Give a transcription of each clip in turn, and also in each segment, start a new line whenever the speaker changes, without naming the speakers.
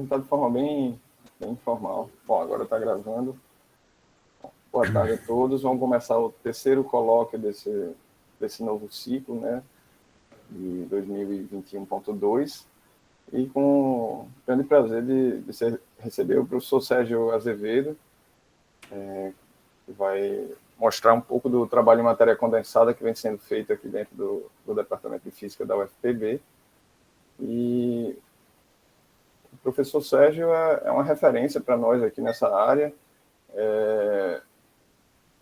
apresentar de forma bem informal. Bom, agora está gravando. Boa tarde a todos. Vamos começar o terceiro colóquio desse novo ciclo, né, de 2021.2, e com o grande prazer de receber o professor Sérgio Azevedo, que vai mostrar um pouco do trabalho em matéria condensada que vem sendo feito aqui dentro do Departamento de Física da UFPB. E o professor Sérgio é uma referência para nós aqui nessa área.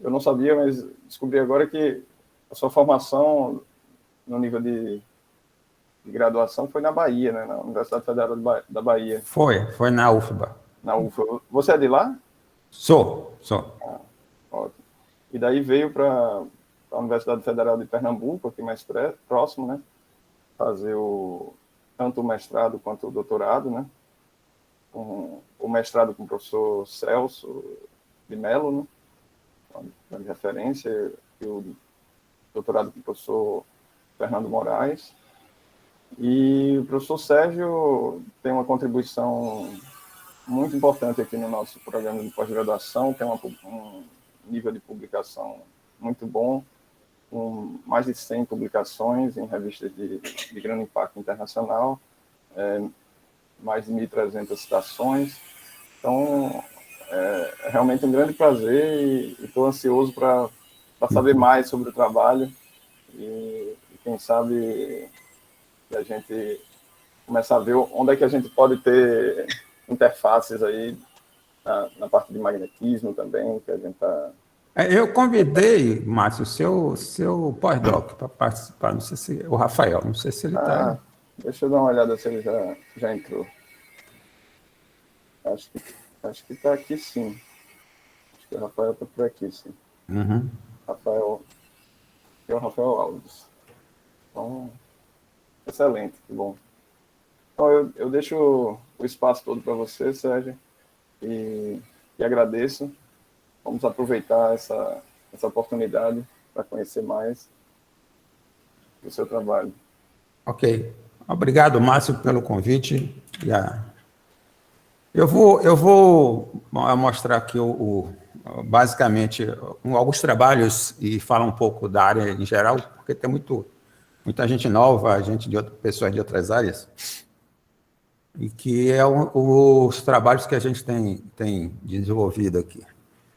Eu não sabia, mas descobri agora que a sua formação no nível de graduação foi na Bahia, né? Na Universidade Federal da Bahia.
Foi na UFBA.
Na UFBA. Você é de lá?
Sou.
Ótimo. E daí veio para a Universidade Federal de Pernambuco, aqui mais próximo, né? Fazer tanto o mestrado quanto o doutorado, né? O mestrado com o professor Celso de Mello, né? De referência, e o doutorado com o professor Fernando Moraes. E o professor Sérgio tem uma contribuição muito importante aqui no nosso programa de pós-graduação, tem um nível de publicação muito bom, com mais de 100 publicações em revistas de grande impacto internacional, mais de 1.300 citações. Então, é realmente um grande prazer e estou ansioso para saber mais sobre o trabalho e quem sabe a gente começar a ver onde é que a gente pode ter interfaces aí na parte de magnetismo também, que a gente está...
Eu convidei, Márcio, seu pós-doc para participar, não sei se o Rafael, não sei se ele está...
Deixa eu dar uma olhada se ele já entrou. Acho que está aqui, sim. Acho que o Rafael está por aqui, sim.
Uhum.
Rafael, que é o Rafael Alves. Então, excelente, que bom. Então, eu deixo o espaço todo para você, Sérgio, e agradeço. Vamos aproveitar essa oportunidade para conhecer mais do seu trabalho.
Ok. Obrigado, Márcio, pelo convite. Eu vou mostrar aqui, basicamente, alguns trabalhos e falar um pouco da área em geral, porque tem muita gente nova, pessoas de outras áreas, e que os trabalhos que a gente tem desenvolvido aqui.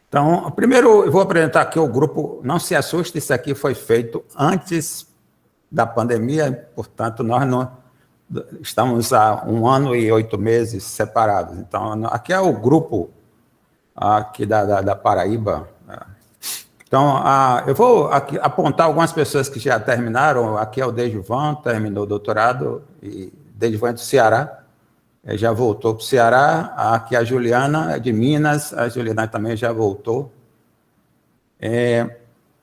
Então, primeiro eu vou apresentar aqui o grupo. Não se assuste, isso aqui foi feito antes da pandemia, portanto, nós não estamos há 1 ano e 8 meses separados. Então, aqui é o grupo aqui da Paraíba. Então, eu vou aqui apontar algumas pessoas que já terminaram. Aqui é o Dejuvan, terminou o doutorado, e Dejuvan é do Ceará, já voltou para o Ceará. Aqui a Juliana é de Minas, a Juliana também já voltou.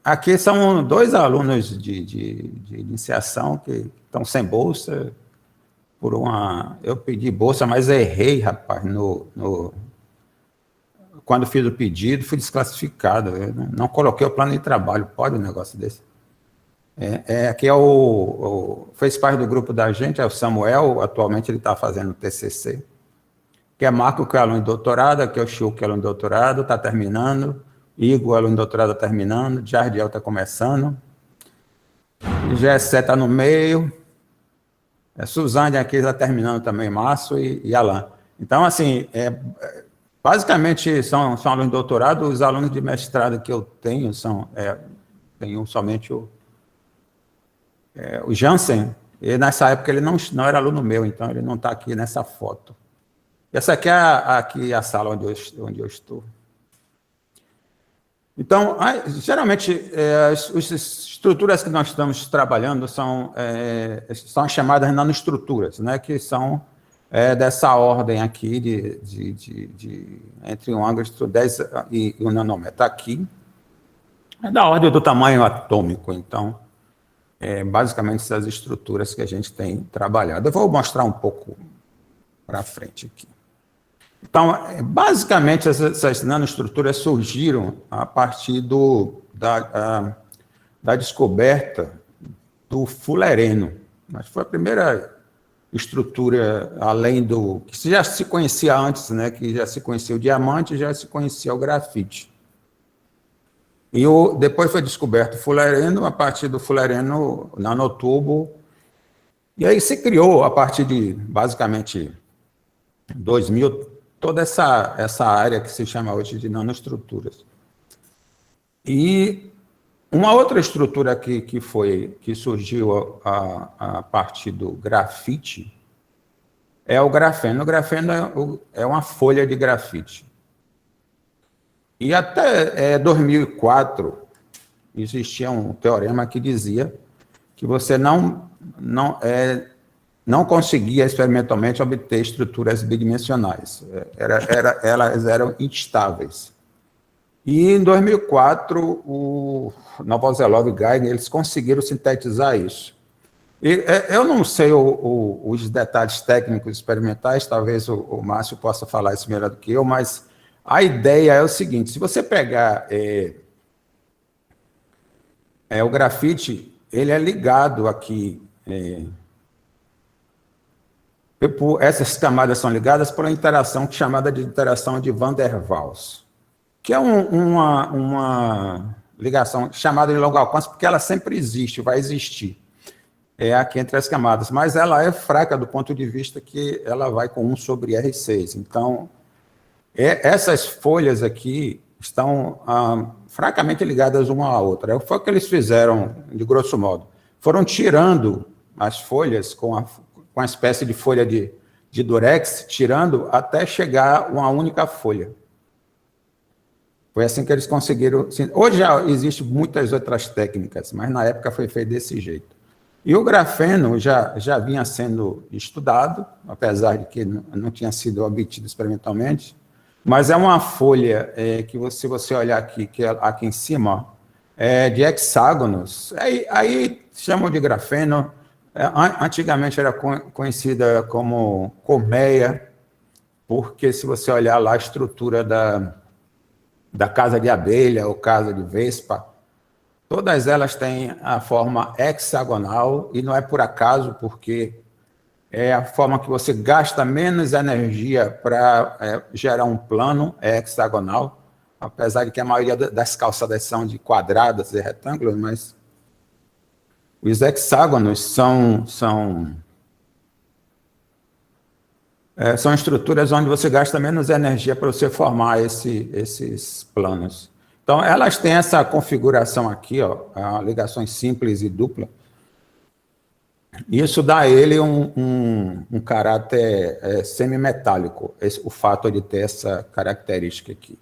Aqui são 2 alunos de iniciação que estão sem bolsa. Eu pedi bolsa, mas errei, rapaz, quando fiz o pedido, fui desclassificado. Eu não coloquei o plano de trabalho. Pode um negócio desse? Aqui fez parte do grupo da gente, é o Samuel, atualmente ele está fazendo TCC, que é Marco, que é aluno de doutorado, aqui é o Chiu, que é aluno de doutorado, está terminando, Igor, aluno de doutorado, está terminando, Jardiel está começando, Gessé está no meio, Suzane aqui está terminando também, Márcio e Alain. Então, assim, basicamente são alunos de doutorado. Os alunos de mestrado que eu tenho tenho somente o Jansen, e nessa época ele não era aluno meu, então ele não está aqui nessa foto. Essa aqui é a sala onde eu estou. Então, geralmente, as estruturas que nós estamos trabalhando são as chamadas nanoestruturas, né, que são dessa ordem aqui, entre um ângstrom 10 e 1 nanômetro. Aqui é da ordem do tamanho atômico, então, basicamente essas estruturas que a gente tem trabalhado. Eu vou mostrar um pouco para frente aqui. Então, basicamente, essas nanoestruturas surgiram a partir da descoberta do fulereno. Mas foi a primeira estrutura além do... que já se conhecia antes, né? Que já se conhecia o diamante, já se conhecia o grafite. E depois foi descoberto o fullereno, a partir do fullereno nanotubo, e aí se criou, a partir de, basicamente, 2000, toda essa área que se chama hoje de nanoestruturas. E uma outra estrutura aqui que surgiu a partir do grafite é o grafeno. O grafeno é uma folha de grafite. E até 2004 existia um teorema que dizia que você não conseguia experimentalmente obter estruturas bidimensionais. Elas eram instáveis. E em 2004, o Novoselov e Geiger, eles conseguiram sintetizar isso. E, eu não sei os detalhes técnicos experimentais, talvez o Márcio possa falar isso melhor do que eu, mas a ideia é o seguinte: se você pegar o grafite, ele é ligado aqui, essas camadas são ligadas por uma interação chamada de interação de Van der Waals, que é uma ligação chamada de longo alcance, porque ela sempre existe, vai existir, aqui entre as camadas, mas ela é fraca do ponto de vista que ela vai com 1 sobre R6. Então, essas folhas aqui estão fracamente ligadas uma à outra. Foi o que eles fizeram, de grosso modo. Foram tirando as folhas com a espécie de folha de durex, tirando até chegar uma única folha. Foi assim que eles conseguiram... Hoje já existem muitas outras técnicas, mas na época foi feito desse jeito. E o grafeno já vinha sendo estudado, apesar de que não tinha sido obtido experimentalmente, mas é uma folha que, se você olhar aqui, que é aqui em cima, de hexágonos, aí chamam de grafeno. Antigamente era conhecida como colmeia, porque se você olhar lá a estrutura da casa de abelha ou casa de vespa, todas elas têm a forma hexagonal, e não é por acaso, porque é a forma que você gasta menos energia para gerar um plano hexagonal, apesar de que a maioria das calçadas são de quadradas e retângulos, mas os hexágonos são estruturas onde você gasta menos energia para você formar esses planos. Então, elas têm essa configuração aqui, ligações simples e dupla. Isso dá a ele um caráter semimetálico, o fato de ter essa característica aqui.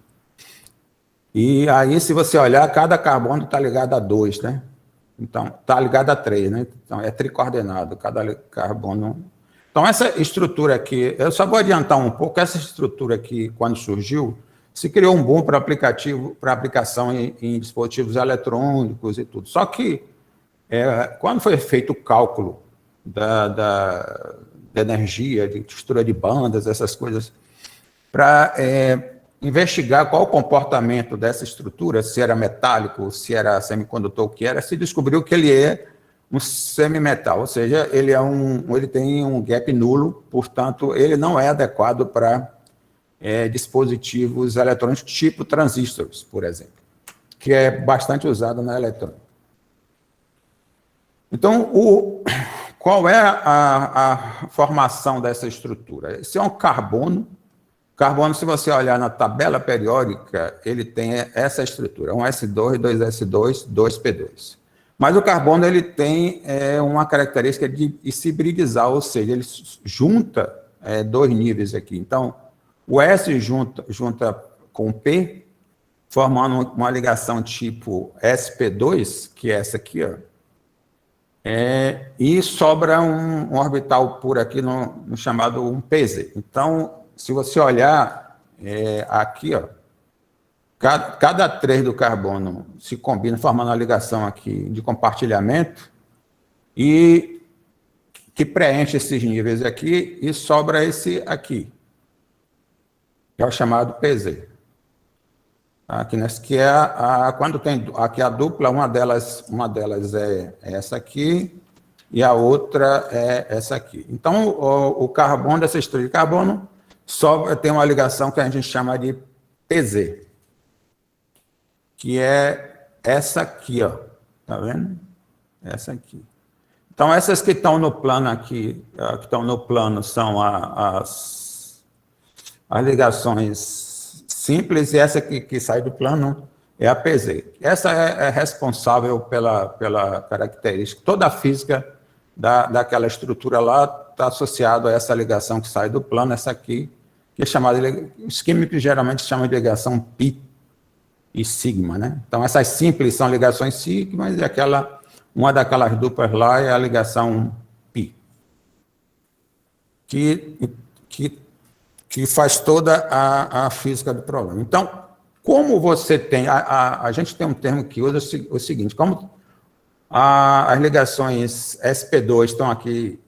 E aí, se você olhar, cada carbono está ligado a 2, né? Então, está ligado a 3, né? Então, é tricoordenado, cada carbono. Então, essa estrutura aqui, eu só vou adiantar um pouco, essa estrutura aqui, quando surgiu, se criou um boom para aplicação em dispositivos eletrônicos e tudo. Só que, quando foi feito o cálculo da energia, de textura de bandas, essas coisas, para investigar qual o comportamento dessa estrutura, se era metálico, se era semicondutor, o que era, se descobriu que ele é um semimetal, ou seja, ele tem um gap nulo, portanto, ele não é adequado para dispositivos eletrônicos tipo transistores, por exemplo, que é bastante usado na eletrônica. Então, qual é a formação dessa estrutura? Esse é um carbono. Carbono, se você olhar na tabela periódica, ele tem essa estrutura, 1s2, 2s2, 2p2. Mas o carbono ele tem uma característica de se hibridizar, ou seja, ele junta 2 níveis aqui. Então, o S junta com o P, formando uma ligação tipo sp2, que é essa aqui, e sobra um orbital por aqui no chamado 1pz. Então, se você olhar aqui, cada 3 do carbono se combina, formando uma ligação aqui de compartilhamento, e que preenche esses níveis aqui, e sobra esse aqui, que é o chamado PZ. Aqui, que é quando tem aqui a dupla, uma delas é essa aqui, e a outra é essa aqui. Então, o carbono dessa estrutura de carbono só tem uma ligação que a gente chama de PZ, que é essa aqui, ó. Tá vendo? Essa aqui. Então, essas que estão no plano aqui, que estão no plano, são as ligações simples, e essa que sai do plano é a PZ. Essa é responsável pela característica. Toda a física daquela estrutura lá está associada a essa ligação que sai do plano, essa aqui, que é chamada, os químicos geralmente chamam de ligação π e sigma, né? Então, essas simples são ligações sigma, e uma daquelas duplas lá é a ligação π, que faz toda a física do problema. Então, como você tem... A gente tem um termo que usa o seguinte, como as ligações sp2 estão aqui,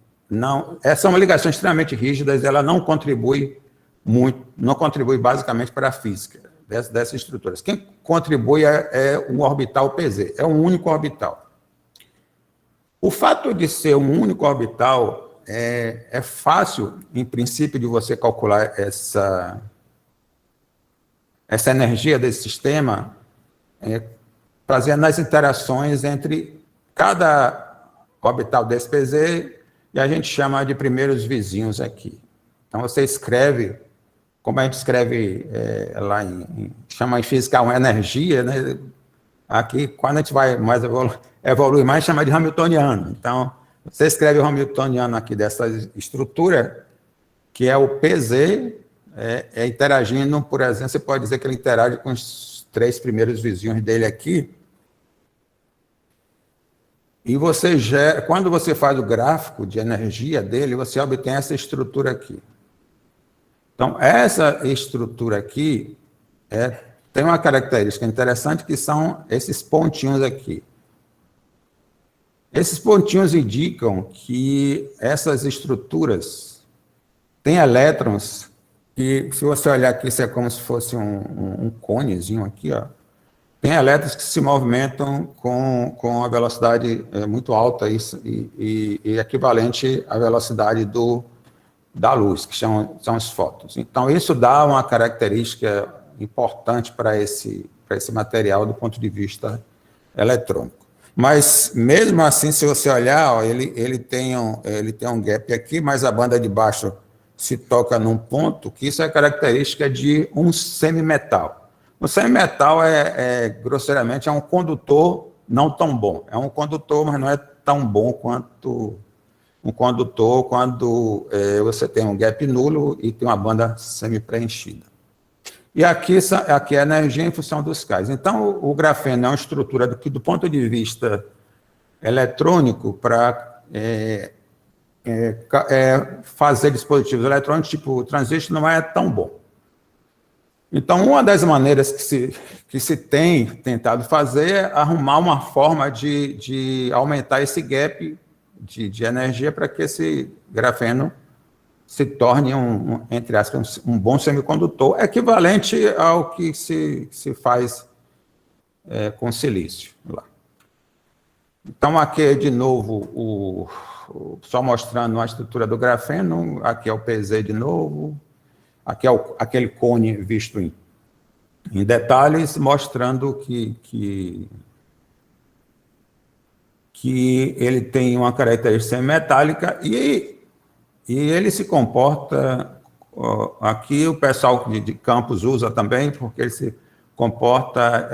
são ligações extremamente rígidas, ela não contribui muito, não contribui basicamente para a física dessas estruturas. Quem contribui é o orbital PZ, é um único orbital. O fato de ser um único orbital é fácil, em princípio, de você calcular essa energia desse sistema, fazendo as interações entre cada orbital desse PZ, e a gente chama de primeiros vizinhos aqui. Então, você escreve, como a gente escreve lá chama em física uma energia, né? Aqui, quando a gente vai mais evoluir mais, chama de hamiltoniano. Então, você escreve o hamiltoniano aqui dessa estrutura, que é o PZ, interagindo, por exemplo, você pode dizer que ele interage com os 3 primeiros vizinhos dele aqui. E quando você faz o gráfico de energia dele, você obtém essa estrutura aqui. Então, essa estrutura aqui tem uma característica interessante, que são esses pontinhos aqui. Esses pontinhos indicam que essas estruturas têm elétrons, que, se você olhar aqui, isso é como se fosse um conezinho aqui, ó. Tem elétrons que se movimentam com a velocidade muito alta e equivalente à velocidade da luz, que são os fótons. Então, isso dá uma característica importante para esse material do ponto de vista eletrônico. Mas, mesmo assim, se você olhar, ó, ele tem um gap aqui, mas a banda de baixo se toca num ponto, que isso é característica de um semimetal. O semimetal, grosseiramente, é um condutor não tão bom. É um condutor, mas não é tão bom quanto um condutor quando você tem um gap nulo e tem uma banda semi-preenchida. E aqui é a energia em função dos Ks. Então, o grafeno é uma estrutura que, do ponto de vista eletrônico, para fazer dispositivos eletrônicos, tipo o transistor, não é tão bom. Então, uma das maneiras que se tem tentado fazer é arrumar uma forma de aumentar esse gap de energia para que esse grafeno se torne, entre aspas, um bom semicondutor, equivalente ao que se faz com silício. Lá. Então, aqui, de novo, só mostrando a estrutura do grafeno, aqui é o PZ de novo, aqui é aquele cone visto em detalhes, mostrando que ele tem uma característica semimetálica e ele se comporta, aqui o pessoal de campos usa também, porque ele se comporta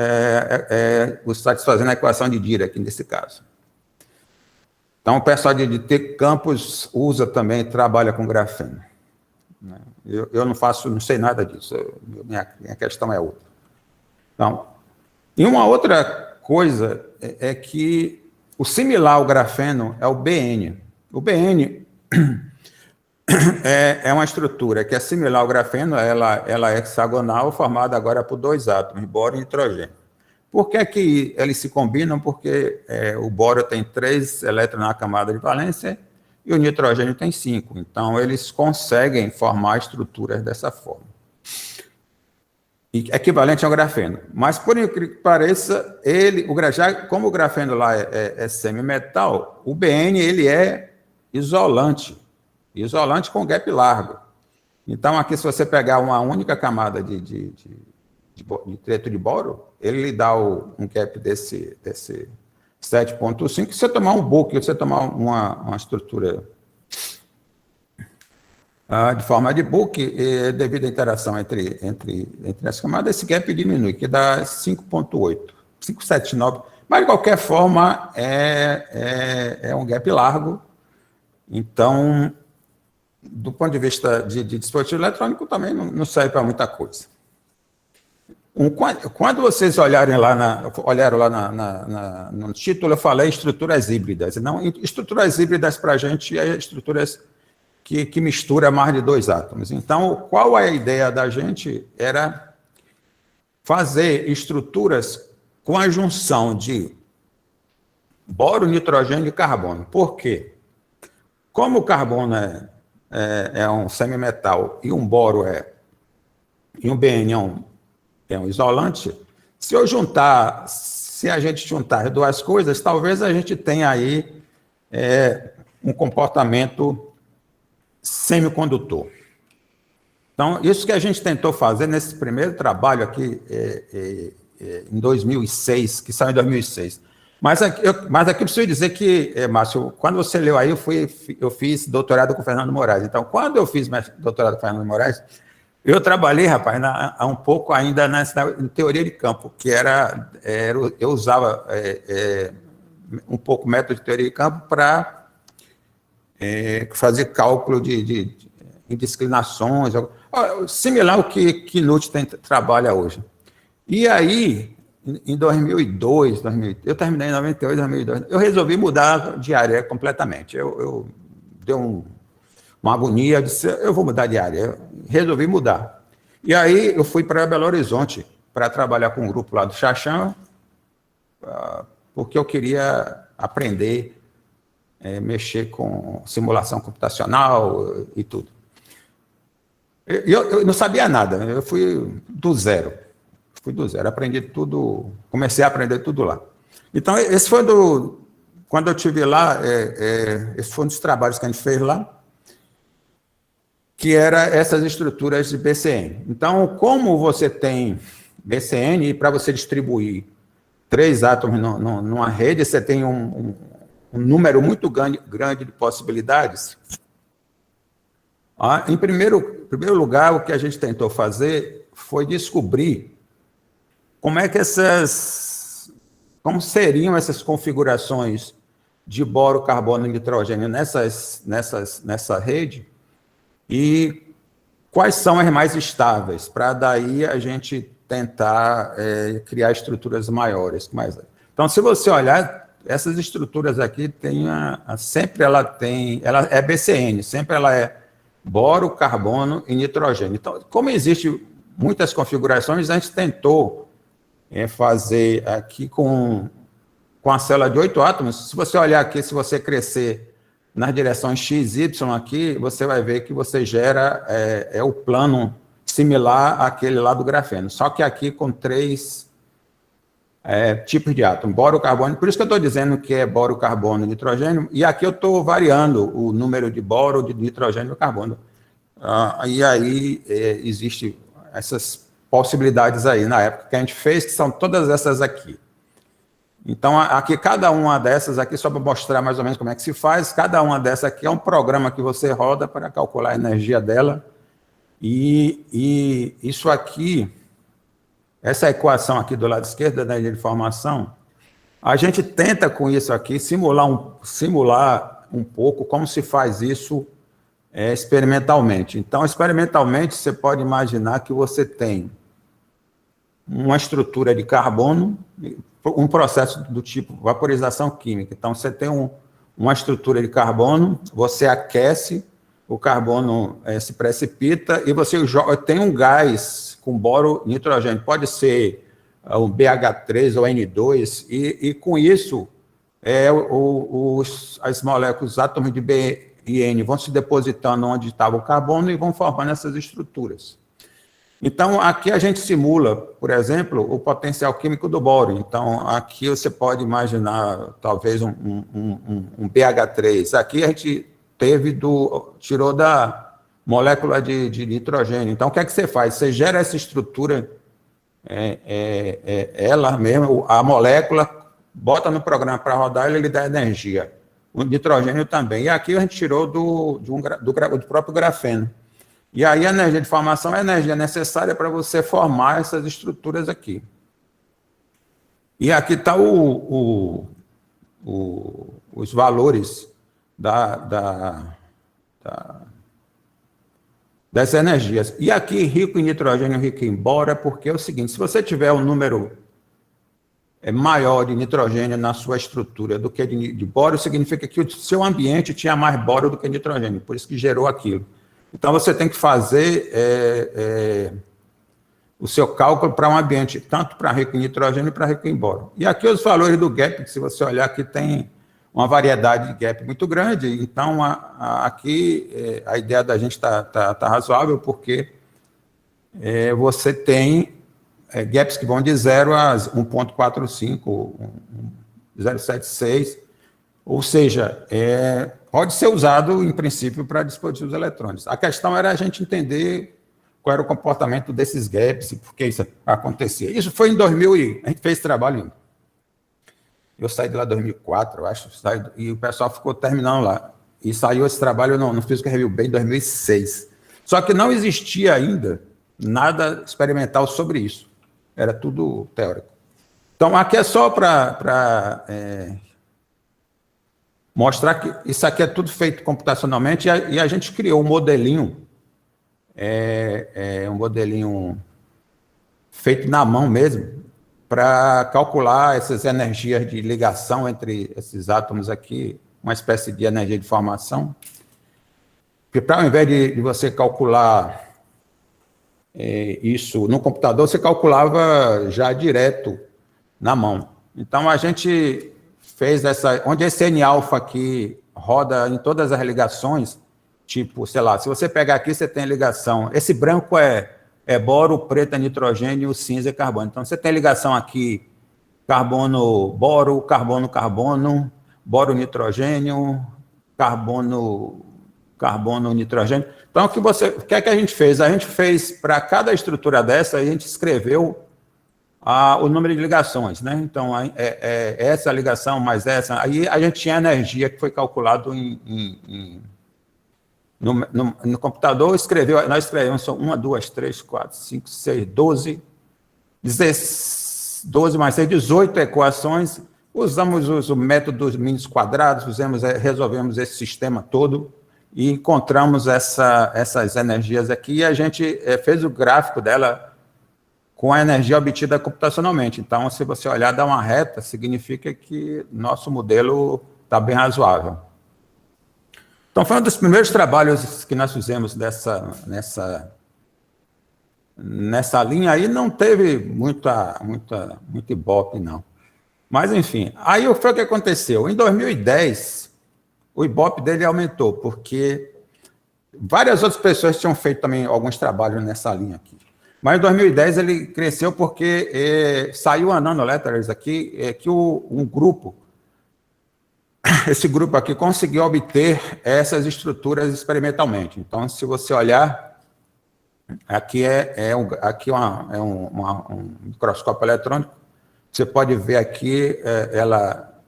satisfazendo a equação de Dirac, nesse caso. Então, o pessoal de campos usa também, trabalha com grafeno. Eu não sei nada disso, minha questão é outra. Então, e uma outra coisa é que o similar ao grafeno é o BN. O BN é uma estrutura que é similar ao grafeno, ela é hexagonal, formada agora por 2 átomos, bóron e nitrogênio. Por que eles se combinam? Porque o bóron tem 3 elétrons na camada de valência e o nitrogênio tem 5. Então, eles conseguem formar estruturas dessa forma. equivalente ao grafeno. Mas, por incrível que pareça, como o grafeno lá é semimetal, o BN ele é isolante com gap largo. Então, aqui, se você pegar uma única camada de nitreto de boro, ele lhe dá um gap desse 7,5. Se você tomar um book, se você tomar uma estrutura de forma de book, devido à interação entre as camadas, esse gap diminui, que dá 5,8, 5,79. Mas, de qualquer forma, é um gap largo. Então, do ponto de vista de dispositivo eletrônico, também não serve para muita coisa. Quando vocês olharam lá no título, eu falei estruturas híbridas. Não, estruturas híbridas para a gente é estruturas que mistura mais de 2 átomos. Então, qual é a ideia da gente? Era fazer estruturas com a junção de boro, nitrogênio e carbono. Por quê? Como o carbono é um semimetal e um boro e um BN é um isolante, se a gente juntar as duas coisas, talvez a gente tenha aí um comportamento semicondutor. Então, isso que a gente tentou fazer nesse primeiro trabalho aqui, em 2006, que saiu em 2006. Mas aqui eu preciso dizer que, Márcio, quando você leu aí, eu fiz doutorado com o Fernando Moraes. Então, quando eu fiz doutorado com o Fernando Moraes, eu trabalhei, rapaz, um pouco ainda na teoria de campo, que eu usava um pouco método de teoria de campo para fazer cálculo de indisclinações, similar ao que Knut trabalha hoje. E aí, em 2002, eu terminei em 98, 2002, eu resolvi mudar de área completamente. Eu dei uma agonia, eu disse, eu vou mudar de área. Eu resolvi mudar. E aí eu fui para Belo Horizonte para trabalhar com um grupo lá do Xaxã, porque eu queria aprender, mexer com simulação computacional e tudo. Eu não sabia nada, eu fui do zero, aprendi tudo, comecei a aprender tudo lá. Então, esse foi quando eu estive lá, esse foi um dos trabalhos que a gente fez lá, que era essas estruturas de BCN. Então, como você tem BCN, e para você distribuir 3 átomos numa rede, você tem um número muito grande de possibilidades. Em primeiro lugar, o que a gente tentou fazer foi descobrir como seriam essas configurações de boro, carbono e nitrogênio nessa rede e quais são as mais estáveis, para daí a gente tentar criar estruturas maiores. Então, se você olhar, essas estruturas aqui ela é BCN, sempre ela é boro, carbono e nitrogênio. Então, como existem muitas configurações, a gente tentou fazer aqui com a célula de 8 átomos. Se você olhar aqui, se você crescer nas direções x, y aqui, você vai ver que você gera o plano similar àquele lá do grafeno, só que aqui com 3 tipos de átomo, boro, carbono. Por isso que eu estou dizendo que é boro, carbono e nitrogênio, e aqui eu estou variando o número de boro, de nitrogênio e carbono. E aí existem essas possibilidades aí, na época que a gente fez, que são todas essas aqui. Então, aqui, cada uma dessas aqui, só para mostrar mais ou menos como é que se faz, cada uma dessas aqui é um programa que você roda para calcular a energia dela, e isso aqui, essa equação aqui do lado esquerdo da energia de formação, a gente tenta com isso aqui simular um pouco como se faz isso experimentalmente. Então, experimentalmente, você pode imaginar que você tem uma estrutura de carbono, um processo do tipo vaporização química. Então, você tem uma estrutura de carbono, você aquece, o carbono se precipita e você tem um gás com boro e nitrogênio. Pode ser o BH3 ou N2, e com isso, as moléculas, os átomos de B e N vão se depositando onde estava o carbono e vão formando essas estruturas. Então, aqui a gente simula, por exemplo, o potencial químico do boro. Então, aqui você pode imaginar, talvez, um BH3. Aqui a gente tirou da molécula de nitrogênio. Então, o que é que você faz? Você gera essa estrutura, ela mesma, a molécula, bota no programa para rodar e ele dá energia. O nitrogênio também. E aqui a gente tirou do próprio grafeno. E aí a energia de formação é a energia necessária para você formar essas estruturas aqui. E aqui está os valores dessas energias. E aqui, rico em nitrogênio, rico em boro, porque é o seguinte, se você tiver um número maior de nitrogênio na sua estrutura do que de boro, significa que o seu ambiente tinha mais boro do que nitrogênio, por isso que gerou aquilo. Então, você tem que fazer o seu cálculo para um ambiente, tanto para rico em nitrogênio e para rico em boro. E aqui os valores do gap, que se você olhar aqui, tem uma variedade de gap muito grande. Então, aqui a ideia da gente tá razoável, porque você tem gaps que vão de 0 a 1,45, 0,76, ou seja, pode ser usado, em princípio, para dispositivos eletrônicos. A questão era a gente entender qual era o comportamento desses gaps e por que isso acontecia. Isso foi em 2000, a gente fez trabalho, eu saí de lá em 2004, eu acho, e o pessoal ficou terminando lá. E saiu esse trabalho no Physical Review Bay em 2006. Só que não existia ainda nada experimental sobre isso. Era tudo teórico. Então, aqui é só para mostrar que isso aqui é tudo feito computacionalmente e a gente criou um modelinho, um modelinho feito na mão mesmo, para calcular essas energias de ligação entre esses átomos aqui, uma espécie de energia de formação, porque ao invés de você calcular isso no computador, você calculava já direto na mão. Então, a gente fez onde esse N-alfa aqui roda em todas as ligações, tipo, sei lá, se você pegar aqui, você tem ligação, esse branco é boro, preto é nitrogênio, cinza é carbono. Então, você tem ligação aqui, carbono-boro, carbono-carbono, boro-nitrogênio, carbono-nitrogênio. Então, o que é que a gente fez? A gente fez, para cada estrutura dessa, a gente escreveu o número de ligações, né? Então, essa ligação mais essa, aí a gente tinha energia que foi calculado no computador, nós escrevemos 1, 2, 3, 4, 5, 6, 12 mais 6, 18 equações, usamos o método dos mínimos quadrados, resolvemos esse sistema todo e encontramos essas energias aqui e a gente fez o gráfico dela com a energia obtida computacionalmente. Então, se você olhar, dá uma reta, significa que nosso modelo está bem razoável. Então, foi um dos primeiros trabalhos que nós fizemos nessa linha aí, não teve muito Ibope, não. Mas, enfim, aí foi o que aconteceu. Em 2010, o Ibope dele aumentou, porque várias outras pessoas tinham feito também alguns trabalhos nessa linha aqui. Mas em 2010 ele cresceu porque saiu a Nanoletters aqui, que um grupo, esse grupo aqui conseguiu obter essas estruturas experimentalmente. Então, se você olhar, aqui um microscópio eletrônico, você pode ver aqui ela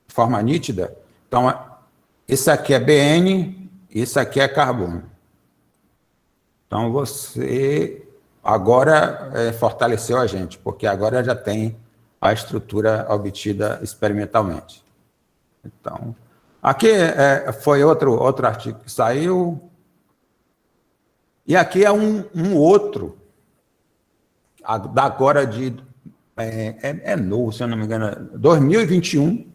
de forma nítida. Então, isso aqui é BN, isso aqui é carbono. Então, você agora fortaleceu a gente, porque agora já tem a estrutura obtida experimentalmente. Então, aqui foi outro artigo que saiu. E aqui é um outro, agora novo, se eu não me engano, 2021,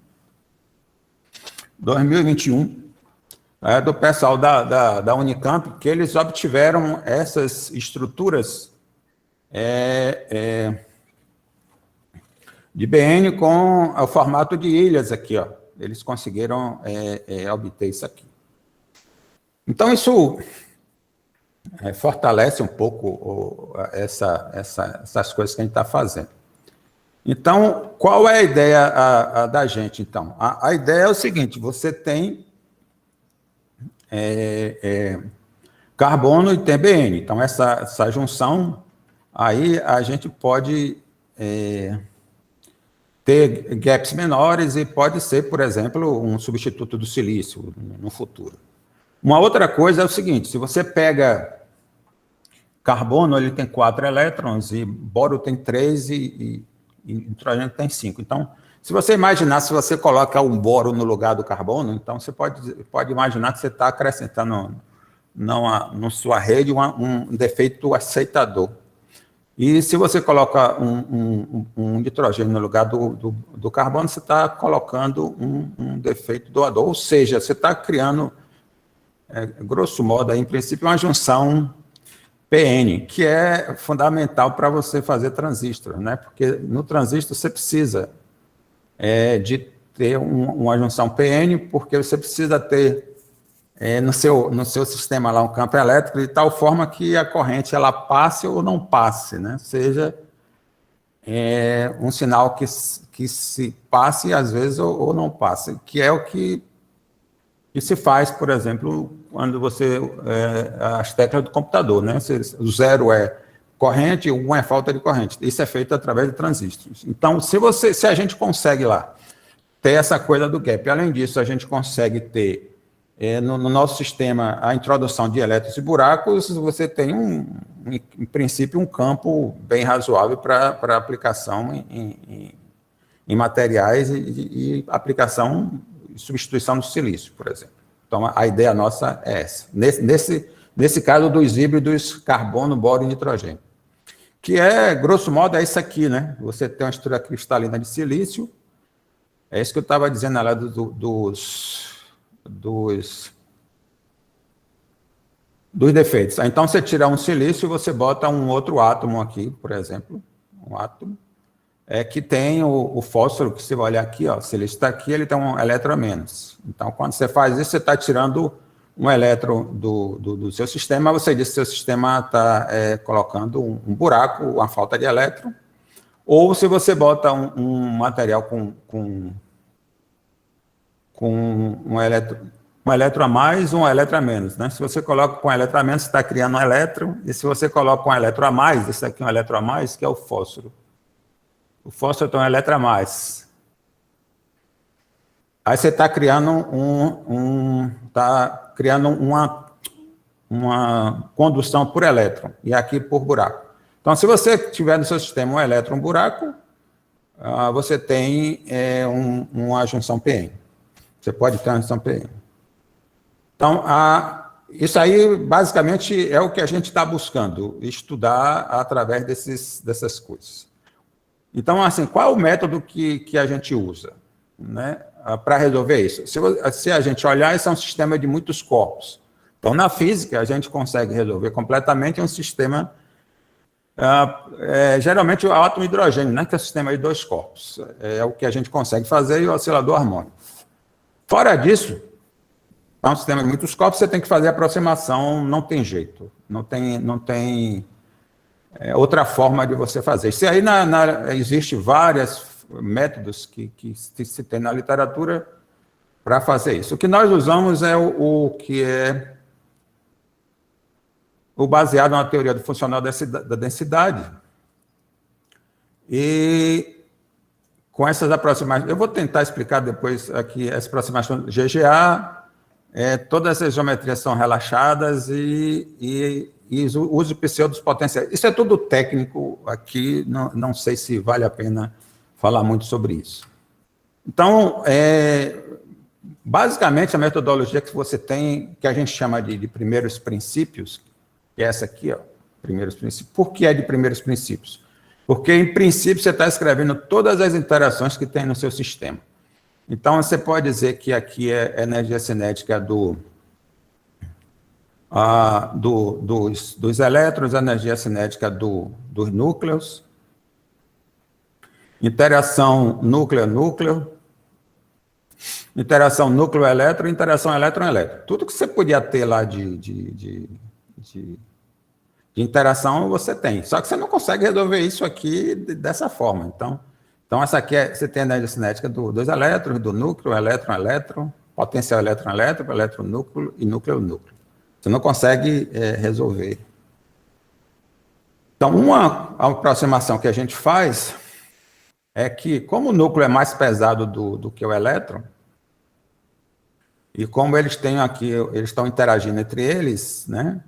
do pessoal da Unicamp, que eles obtiveram essas estruturas de BN com o formato de ilhas aqui, ó. Eles conseguiram obter isso aqui. Então, isso fortalece um pouco essas coisas que a gente está fazendo. Então, qual é a ideia da gente, então? A ideia é o seguinte, você tem carbono e TBN. Então, essa junção, aí a gente pode ter gaps menores e pode ser, por exemplo, um substituto do silício no futuro. Uma outra coisa é o seguinte, se você pega carbono, ele tem 4 elétrons, e boro tem 3 e nitrogênio tem 5. Então, se você imaginar, se você coloca um boro no lugar do carbono, então você pode imaginar que você está acrescentando na sua rede um defeito aceitador. E se você coloca um nitrogênio no lugar do carbono, você está colocando um defeito doador. Ou seja, você está criando, grosso modo, em princípio, uma junção PN, que é fundamental para você fazer transistor, né? Porque no transistor você precisa de ter uma junção PN, porque você precisa ter no seu sistema lá um campo elétrico de tal forma que a corrente ela passe ou não passe, né? Seja um sinal que se passe às vezes ou não passe, que é o que se faz, por exemplo, quando você as teclas do computador, né? O 0 é corrente, o 1 é falta de corrente. Isso é feito através de transistores. Então, se a gente consegue lá ter essa coisa do gap, além disso, a gente consegue ter no nosso sistema a introdução de elétrons e buracos, você tem, em princípio, um campo bem razoável para aplicação em materiais e aplicação e substituição do silício, por exemplo. Então, a ideia nossa é essa. Nesse caso dos híbridos carbono, boro e nitrogênio, que grosso modo, é isso aqui, né? Você tem uma estrutura cristalina de silício, é isso que eu estava dizendo lá dos defeitos. Então, você tira um silício e você bota um outro átomo aqui, por exemplo, um átomo, que tem o fósforo, que você vai olhar aqui, ó, o silício está aqui, ele tem um elétron a menos. Então, quando você faz isso, você está tirando um elétron do seu sistema, você diz que seu sistema está colocando um buraco, uma falta de elétron, ou se você bota um material com um elétron a mais, um elétron a menos, né? Se você coloca com um elétron a menos, você está criando um elétron, e se você coloca um elétron a mais, esse aqui é um elétron a mais, que é o fósforo. O fósforo tem um elétron a mais. Aí você está criando uma condução por elétron, e aqui por buraco. Então, se você tiver no seu sistema um elétron, um buraco, você tem uma junção PN. Você pode ter uma junção PN. Então, isso aí, basicamente, é o que a gente está buscando, estudar através dessas coisas. Então, assim, qual é o método que a gente usa, né, para resolver isso? Se a gente olhar, esse é um sistema de muitos corpos. Então, na física, a gente consegue resolver completamente um sistema, geralmente, o átomo hidrogênio, né, que é um sistema de 2 corpos. É o que a gente consegue fazer, e o oscilador harmônico. Fora disso, é um sistema de muitos corpos, você tem que fazer aproximação, não tem jeito, não tem outra forma de você fazer. Isso aí existe vários métodos que se tem na literatura para fazer isso. O que nós usamos é o que é o baseado na teoria do funcional da densidade. E com essas aproximações, eu vou tentar explicar depois aqui as aproximações GGA, todas as geometrias são relaxadas e uso pseudos potenciais. Isso é tudo técnico aqui, não sei se vale a pena falar muito sobre isso. Então, basicamente, a metodologia que você tem, que a gente chama de primeiros princípios, que é essa aqui, ó, primeiros princípios. Por que é de primeiros princípios? Porque, em princípio, você está escrevendo todas as interações que tem no seu sistema. Então, você pode dizer que aqui é energia cinética dos elétrons, energia cinética dos núcleos, interação núcleo-núcleo, interação núcleo-elétron, interação elétron-elétron. Tudo que você podia ter lá de de interação você tem. Só que você não consegue resolver isso aqui dessa forma. Então essa aqui você tem a energia cinética dos elétrons, do núcleo, elétron, potencial elétron, elétron-núcleo e núcleo-núcleo. Você não consegue resolver. Então, uma aproximação que a gente faz é que, como o núcleo é mais pesado do que o elétron, e como eles têm aqui, eles estão interagindo entre eles, né?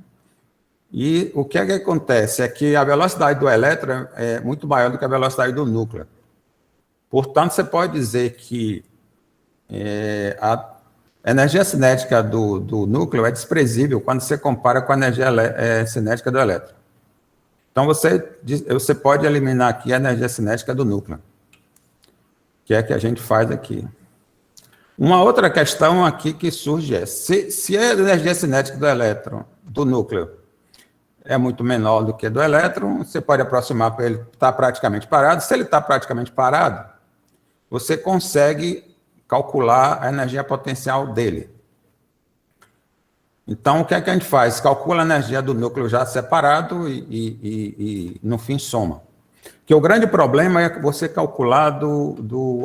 E o que é que acontece? É que a velocidade do elétron é muito maior do que a velocidade do núcleo. Portanto, você pode dizer que a energia cinética do núcleo é desprezível quando você compara com a energia cinética do elétron. Então, você pode eliminar aqui a energia cinética do núcleo, que é a que a gente faz aqui. Uma outra questão aqui que surge é, se a energia cinética do elétron, do núcleo, é muito menor do que do elétron, você pode aproximar para ele estar praticamente parado. Se ele está praticamente parado, você consegue calcular a energia potencial dele. Então, o que é que a gente faz? Calcula a energia do núcleo já separado e no fim, soma. Que o grande problema é você calcular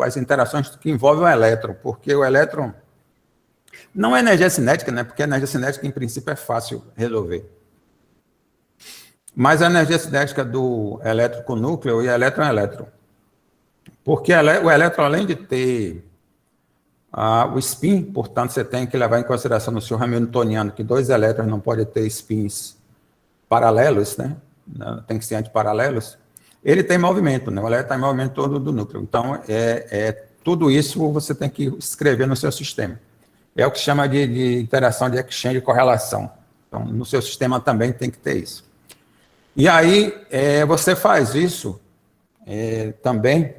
as interações que envolvem o elétron, porque o elétron não é energia cinética, né? Porque a energia cinética, em princípio, é fácil resolver. Mas a energia cinética do elétron com núcleo e elétron. Porque o elétron, além de ter o spin, portanto, você tem que levar em consideração no seu hamiltoniano que 2 elétrons não podem ter spins paralelos, né? Tem que ser antiparalelos. Ele tem movimento, né? O elétron tem movimento todo do núcleo. Então, tudo isso você tem que escrever no seu sistema. É o que chama de interação de exchange e correlação. Então, no seu sistema também tem que ter isso. E aí, você faz isso também.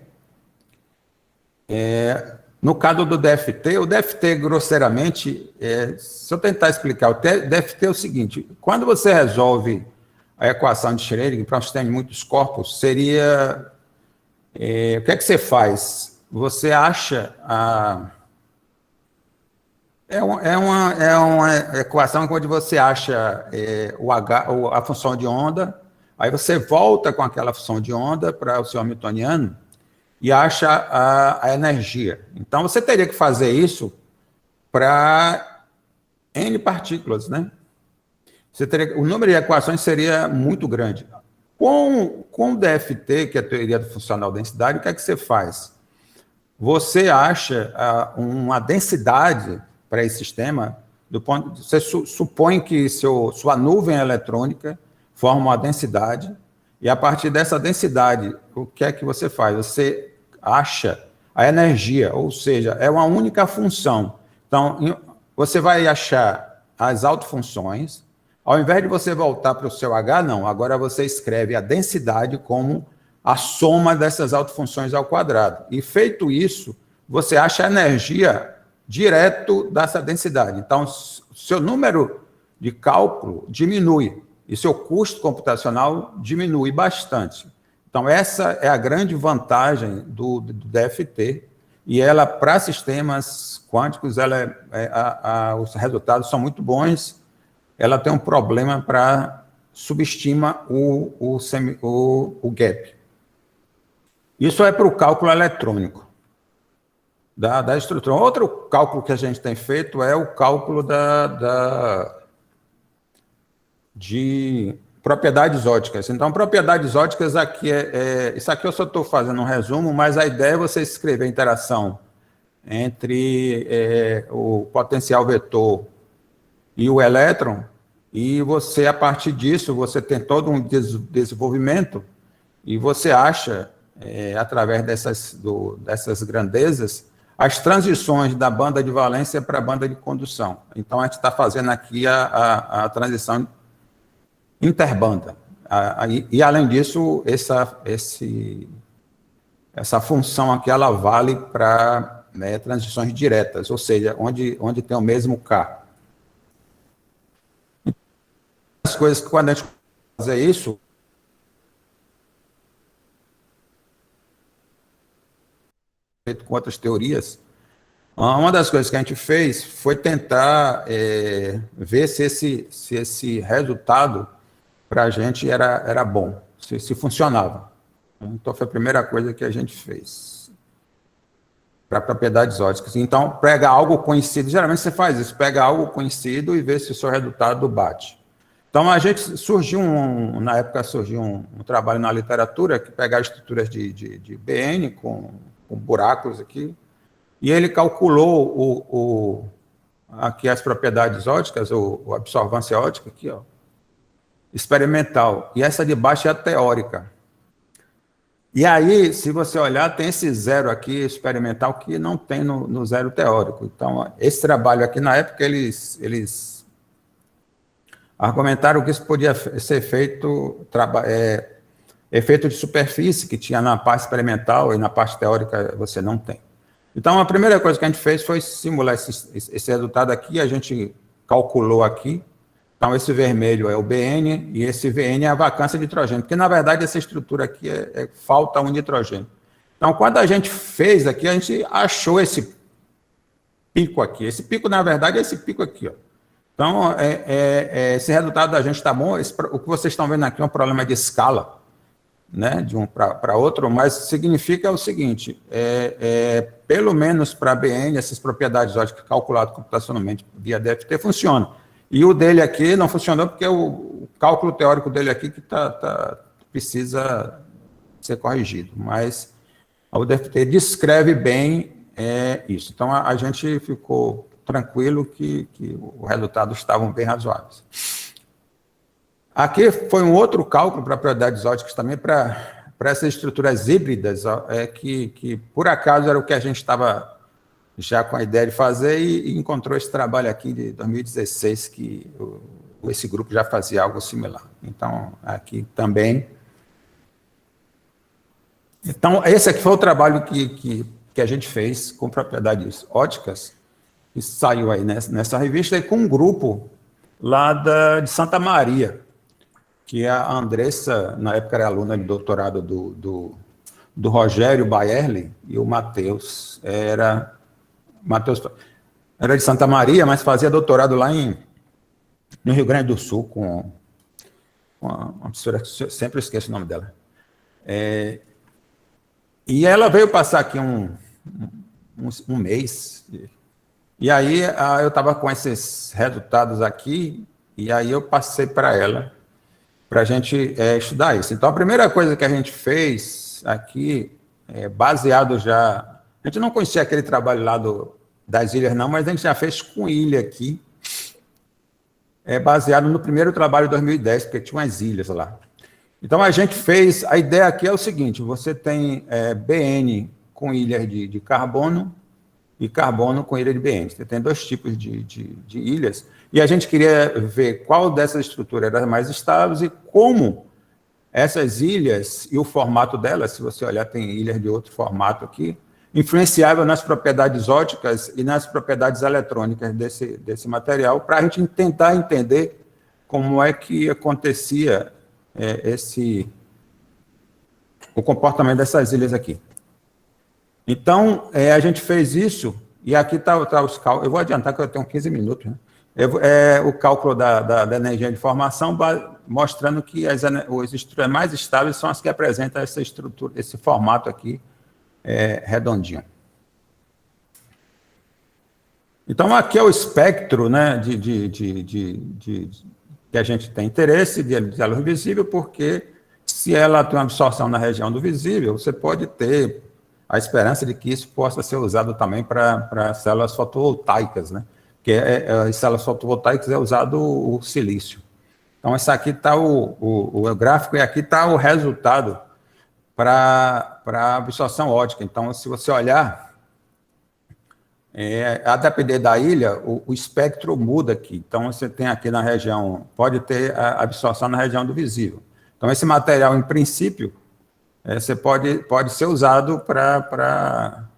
No caso do DFT, o DFT, grosseiramente, se eu tentar explicar, o DFT é o seguinte: quando você resolve a equação de Schrödinger para um sistema de muitos corpos, seria... o que é que você faz? Você acha é uma equação onde você acha a função de onda, aí você volta com aquela função de onda para o seu hamiltoniano e acha a energia. Então, você teria que fazer isso para N partículas, né? O número de equações seria muito grande. Com o DFT, que é a teoria da funcional densidade, o que é que você faz? Você acha uma densidade para esse sistema, você supõe que sua nuvem eletrônica forma uma densidade, e a partir dessa densidade, o que é que você faz? Você acha a energia, ou seja, é uma única função. Então, você vai achar as autofunções, ao invés de você voltar para o seu H, não, agora você escreve a densidade como a soma dessas autofunções ao quadrado. E feito isso, você acha a energia direto dessa densidade. Então, seu número de cálculo diminui, e seu custo computacional diminui bastante. Então, essa é a grande vantagem do DFT, e ela, para sistemas quânticos, os resultados são muito bons. Ela tem um problema para subestima o gap. Isso é para o cálculo eletrônico da estrutura. Outro cálculo que a gente tem feito é o cálculo de propriedades óticas. Então, propriedades óticas aqui isso aqui eu só estou fazendo um resumo, mas a ideia é você escrever a interação entre o potencial vetor e o elétron, e você, a partir disso, você tem todo um desenvolvimento, e você acha, através dessas grandezas, as transições da banda de valência para a banda de condução. Então, a gente está fazendo aqui a transição interbanda. E, além disso, essa função aqui, ela vale para transições diretas, ou seja, onde tem o mesmo K. As coisas que, quando a gente fazer isso, feito com outras teorias, uma das coisas que a gente fez foi tentar ver se esse resultado para a gente era bom, se funcionava. Então, foi a primeira coisa que a gente fez para propriedades óticas. Então, pega algo conhecido, geralmente você faz isso, pega algo conhecido e vê se o seu resultado bate. Então, a gente na época surgiu um trabalho na literatura que pegava estruturas de BN com buracos aqui, e ele calculou aqui as propriedades óticas, a absorvância ótica aqui, ó, experimental, e essa de baixo é a teórica. E aí, se você olhar, tem esse zero aqui experimental que não tem no zero teórico. Então, esse trabalho aqui, na época, eles argumentaram que isso podia ser feito, efeito de superfície, que tinha na parte experimental e na parte teórica você não tem. Então, a primeira coisa que a gente fez foi simular esse resultado aqui, a gente calculou aqui. Então, esse vermelho é o BN e esse VN é a vacância de nitrogênio, porque, na verdade, essa estrutura aqui falta um nitrogênio. Então, quando a gente fez aqui, a gente achou esse pico aqui. Esse pico, na verdade, é esse pico aqui, ó. Então, esse resultado da gente está bom. O que vocês estão vendo aqui é um problema de escala, né, de um para outro, mas significa o seguinte, pelo menos para a BN, essas propriedades óticas calculadas computacionalmente via DFT funcionam. E o dele aqui não funcionou porque o cálculo teórico dele aqui que precisa ser corrigido, mas o DFT descreve bem isso. Então, a gente ficou tranquilo que os resultados estavam bem razoáveis. Aqui foi um outro cálculo para propriedades óticas também, para essas estruturas híbridas, que por acaso era o que a gente estava já com a ideia de fazer, e encontrou esse trabalho aqui de 2016, que esse grupo já fazia algo similar. Então, aqui também. Então, esse aqui foi o trabalho que a gente fez com propriedades óticas, que saiu aí nessa revista, e com um grupo lá de Santa Maria, que a Andressa, na época, era aluna de doutorado do Rogério Baerli, e o Matheus era de Santa Maria, mas fazia doutorado lá no Rio Grande do Sul, com uma professora, sempre esqueço o nome dela. E ela veio passar aqui um mês, e aí eu estava com esses resultados aqui, e aí eu passei para ela, para a gente estudar isso. Então, a primeira coisa que a gente fez aqui, baseado já... A gente não conhecia aquele trabalho lá das ilhas, não, mas a gente já fez com ilha aqui, baseado no primeiro trabalho de 2010, porque tinha umas ilhas lá. Então, a gente fez... A ideia aqui é o seguinte, você tem BN com ilhas de carbono e carbono com ilha de BN. Você tem dois tipos de ilhas, e a gente queria ver qual dessas estruturas era mais estáveis e como essas ilhas e o formato delas, se você olhar, tem ilhas de outro formato aqui, influenciavam nas propriedades ópticas e nas propriedades eletrônicas desse material, para a gente tentar entender como é que acontecia o comportamento dessas ilhas aqui. Então, a gente fez isso, e aqui está os cálculos. Eu vou adiantar que eu tenho 15 minutos, né? O cálculo da energia de formação, mostrando que as estruturas mais estáveis são as que apresentam essa estrutura, esse formato aqui, redondinho. Então, aqui é o espectro, né, que a gente tem interesse de luz visível, porque se ela tem uma absorção na região do visível, você pode ter a esperança de que isso possa ser usado também para células fotovoltaicas, né? Porque as células fotovoltaicas é usado o silício. Então, esse aqui está o gráfico, e aqui está o resultado para a absorção óptica. Então, se você olhar, a depender da ilha, o espectro muda aqui. Então, você tem aqui na região, pode ter a absorção na região do visível. Então, esse material, em princípio, você pode ser usado para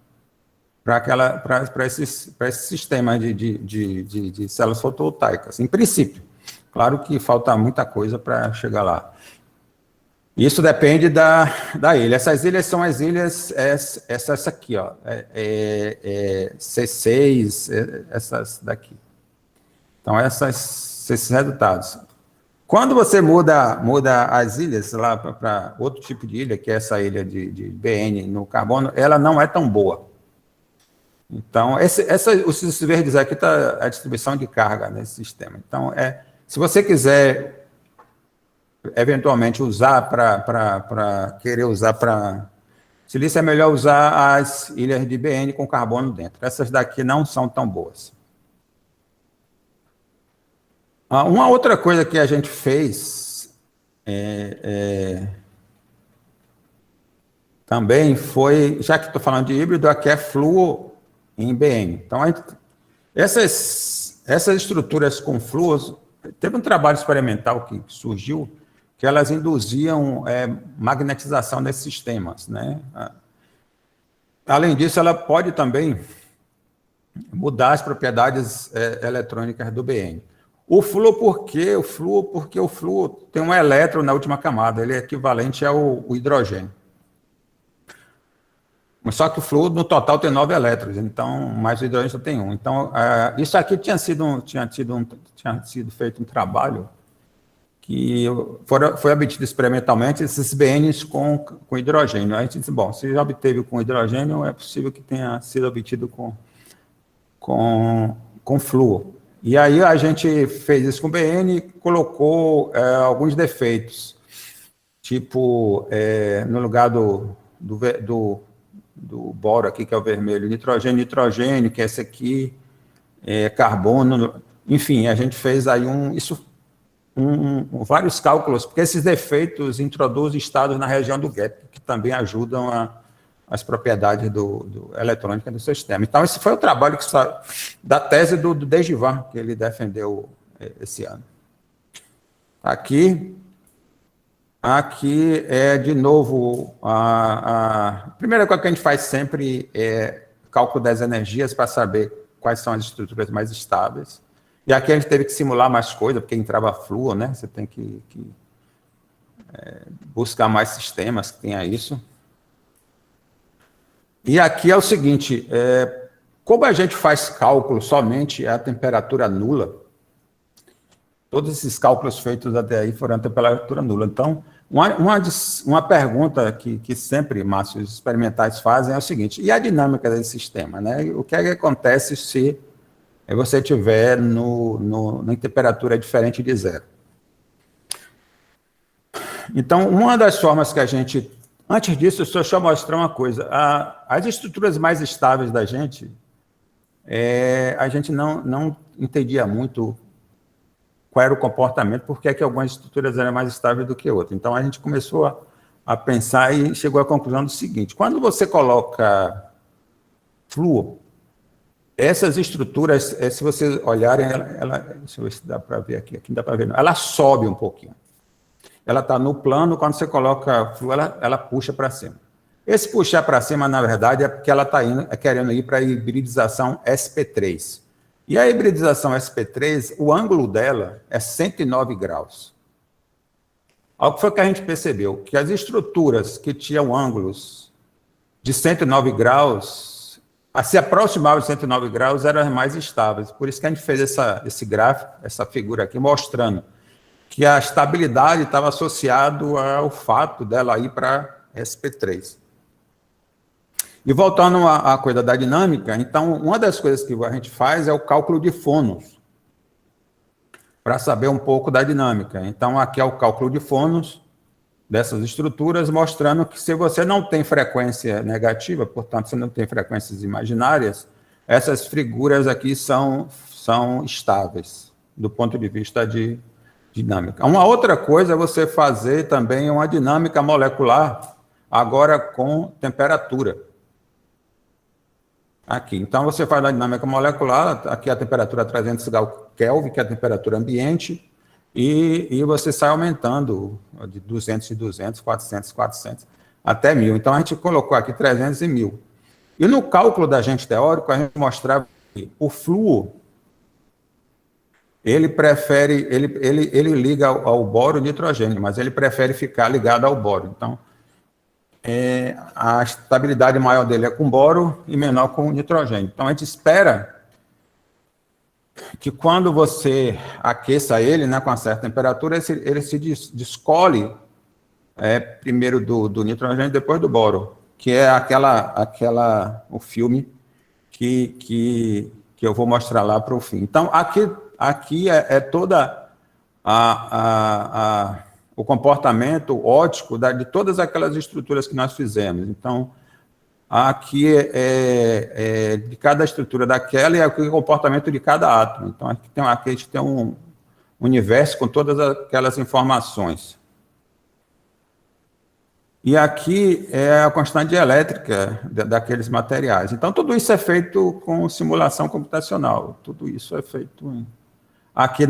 esse sistema de células fotovoltaicas, em princípio. Claro que falta muita coisa para chegar lá. Isso depende da ilha. Essas ilhas são as ilhas, essa aqui, ó, C6, essas daqui. Então, esses resultados. Quando você muda as ilhas lá para outro tipo de ilha, que é essa ilha de BN no carbono, ela não é tão boa. Então, os verdes aqui está a distribuição de carga nesse sistema. Então, se você quiser eventualmente usar querer usar para silício, é melhor usar as ilhas de BN com carbono dentro. Essas daqui não são tão boas. Uma outra coisa que a gente fez também foi, já que estou falando de híbrido, aqui é fluo em BN. Então, essas estruturas com fluos, teve um trabalho experimental que surgiu, que elas induziam magnetização nesses sistemas, né? Além disso, ela pode também mudar as propriedades eletrônicas do BN. O fluo, por quê? Porque o fluo tem um elétron na última camada, ele é equivalente ao hidrogênio. Só que o fluo, no total, tem 9 elétrons, então, mais o hidrogênio só tem 1. Então, isso aqui tinha sido feito um trabalho que foi obtido experimentalmente esses BNs com hidrogênio. Aí a gente disse, bom, se já obteve com hidrogênio, é possível que tenha sido obtido com fluo. E aí a gente fez isso com BN e colocou alguns defeitos, tipo, no lugar do boro aqui, que é o vermelho, nitrogênio, que é esse aqui, carbono, enfim, a gente fez aí vários cálculos, porque esses defeitos introduzem estados na região do gap, que também ajudam as propriedades eletrônicas do sistema. Então, esse foi o trabalho da tese do Desjivin, que ele defendeu esse ano. Aqui é, de novo, a primeira coisa que a gente faz sempre é cálculo das energias para saber quais são as estruturas mais estáveis. E aqui a gente teve que simular mais coisas, porque entrava fluo, né? Você tem que buscar mais sistemas que tenha isso. E aqui é o seguinte, como a gente faz cálculo somente a temperatura nula, todos esses cálculos feitos até aí foram a temperatura nula. Então, uma pergunta que sempre, Márcio, os experimentais fazem é o seguinte, e a dinâmica desse sistema, né? O que é que acontece se você estiver em temperatura diferente de zero? Então, uma das formas que a gente... Antes disso, deixa eu mostrar uma coisa. As estruturas mais estáveis da gente, a gente não entendia muito qual era o comportamento, porque é que algumas estruturas eram mais estáveis do que outras. Então, a gente começou a pensar e chegou à conclusão do seguinte, quando você coloca fluo, essas estruturas, se vocês olharem, deixa eu ver se dá para ver aqui não dá para ver, não. Ela sobe um pouquinho. Ela está no plano, quando você coloca fluo, ela puxa para cima. Esse puxar para cima, na verdade, é porque ela está querendo ir para a hibridização SP3. E a hibridização SP3, o ângulo dela é 109 graus. Algo que foi que a gente percebeu, que as estruturas que tinham ângulos de 109 graus, a se aproximar de 109 graus, eram as mais estáveis. Por isso que a gente fez esse gráfico, essa figura aqui, mostrando que a estabilidade estava associada ao fato dela ir para SP3. E voltando à coisa da dinâmica, então, uma das coisas que a gente faz é o cálculo de fônus, para saber um pouco da dinâmica. Então, aqui é o cálculo de fônus dessas estruturas, mostrando que se você não tem frequência negativa, portanto, você não tem frequências imaginárias, essas figuras aqui são estáveis, do ponto de vista de dinâmica. Uma outra coisa é você fazer também uma dinâmica molecular, agora com temperatura. Aqui, então você faz a dinâmica molecular, aqui a temperatura 300 Kelvin, que é a temperatura ambiente, e você sai aumentando de 200 em 200, 400, 400, até 1000. Então a gente colocou aqui 300 e 1000. E no cálculo da gente teórico, a gente mostrava que o fluo, ele liga ao boro e nitrogênio, mas ele prefere ficar ligado ao boro. Então, a estabilidade maior dele é com boro e menor com nitrogênio. Então, a gente espera que quando você aqueça ele, né, com uma certa temperatura, ele se descolhe primeiro do nitrogênio e depois do boro, que é o filme que eu vou mostrar lá para o fim. Então, aqui é toda o comportamento óptico de todas aquelas estruturas que nós fizemos. Então, aqui de cada estrutura daquela e aqui o comportamento de cada átomo. Então, aqui a gente tem um universo com todas aquelas informações. E aqui é a constante elétrica daqueles materiais. Então, tudo isso é feito com simulação computacional. Tudo isso é feito aqui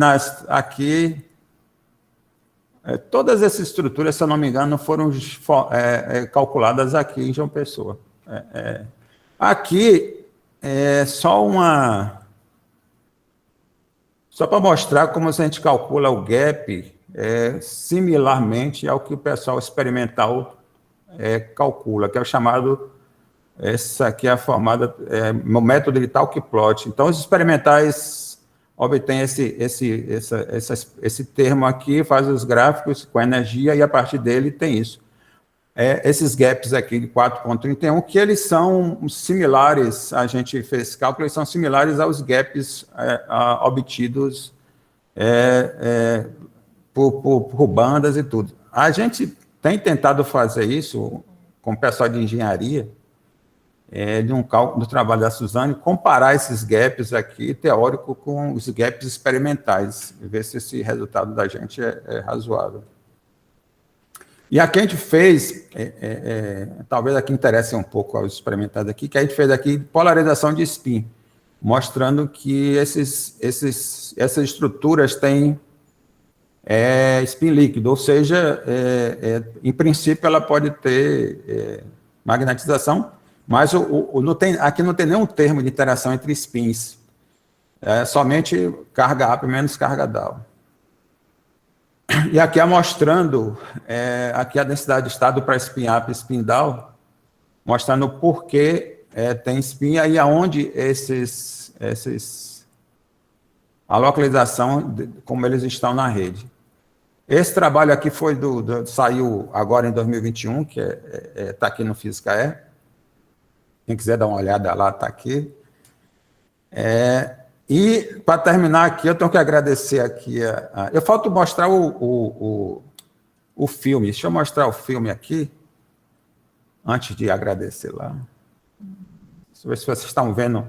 todas essas estruturas, se eu não me engano, foram calculadas aqui em João Pessoa. Aqui é só para mostrar como a gente calcula o gap similarmente ao que o pessoal experimental calcula, que é o chamado, essa aqui é a formada, o método de Talk-Plot. Então, os experimentais obtêm esse termo aqui, faz os gráficos com energia, e a partir dele tem isso. Esses gaps aqui de 4,31, que eles são similares, a gente fez esse cálculo, eles são similares aos gaps obtidos por bandas e tudo. A gente tem tentado fazer isso com o pessoal de engenharia, de um cálculo do trabalho da Suzane, comparar esses gaps aqui, teórico, com os gaps experimentais, e ver se esse resultado da gente é razoável. E aqui a gente fez, talvez aqui interesse um pouco aos experimentados aqui, que a gente fez aqui polarização de spin, mostrando que essas estruturas têm spin líquido, ou seja, em princípio ela pode ter magnetização, mas aqui não tem nenhum termo de interação entre spins, somente carga up menos carga down. E aqui mostrando aqui a densidade de estado para spin up e spin down, mostrando o porquê tem spin e aonde a localização, como eles estão na rede. Esse trabalho aqui saiu agora em 2021, que está aqui no Física E. Quem quiser dar uma olhada lá, está aqui. E, para terminar aqui, eu tenho que agradecer aqui. Eu falto mostrar o filme. Deixa eu mostrar o filme aqui, antes de agradecer lá. Deixa eu ver se vocês estão vendo.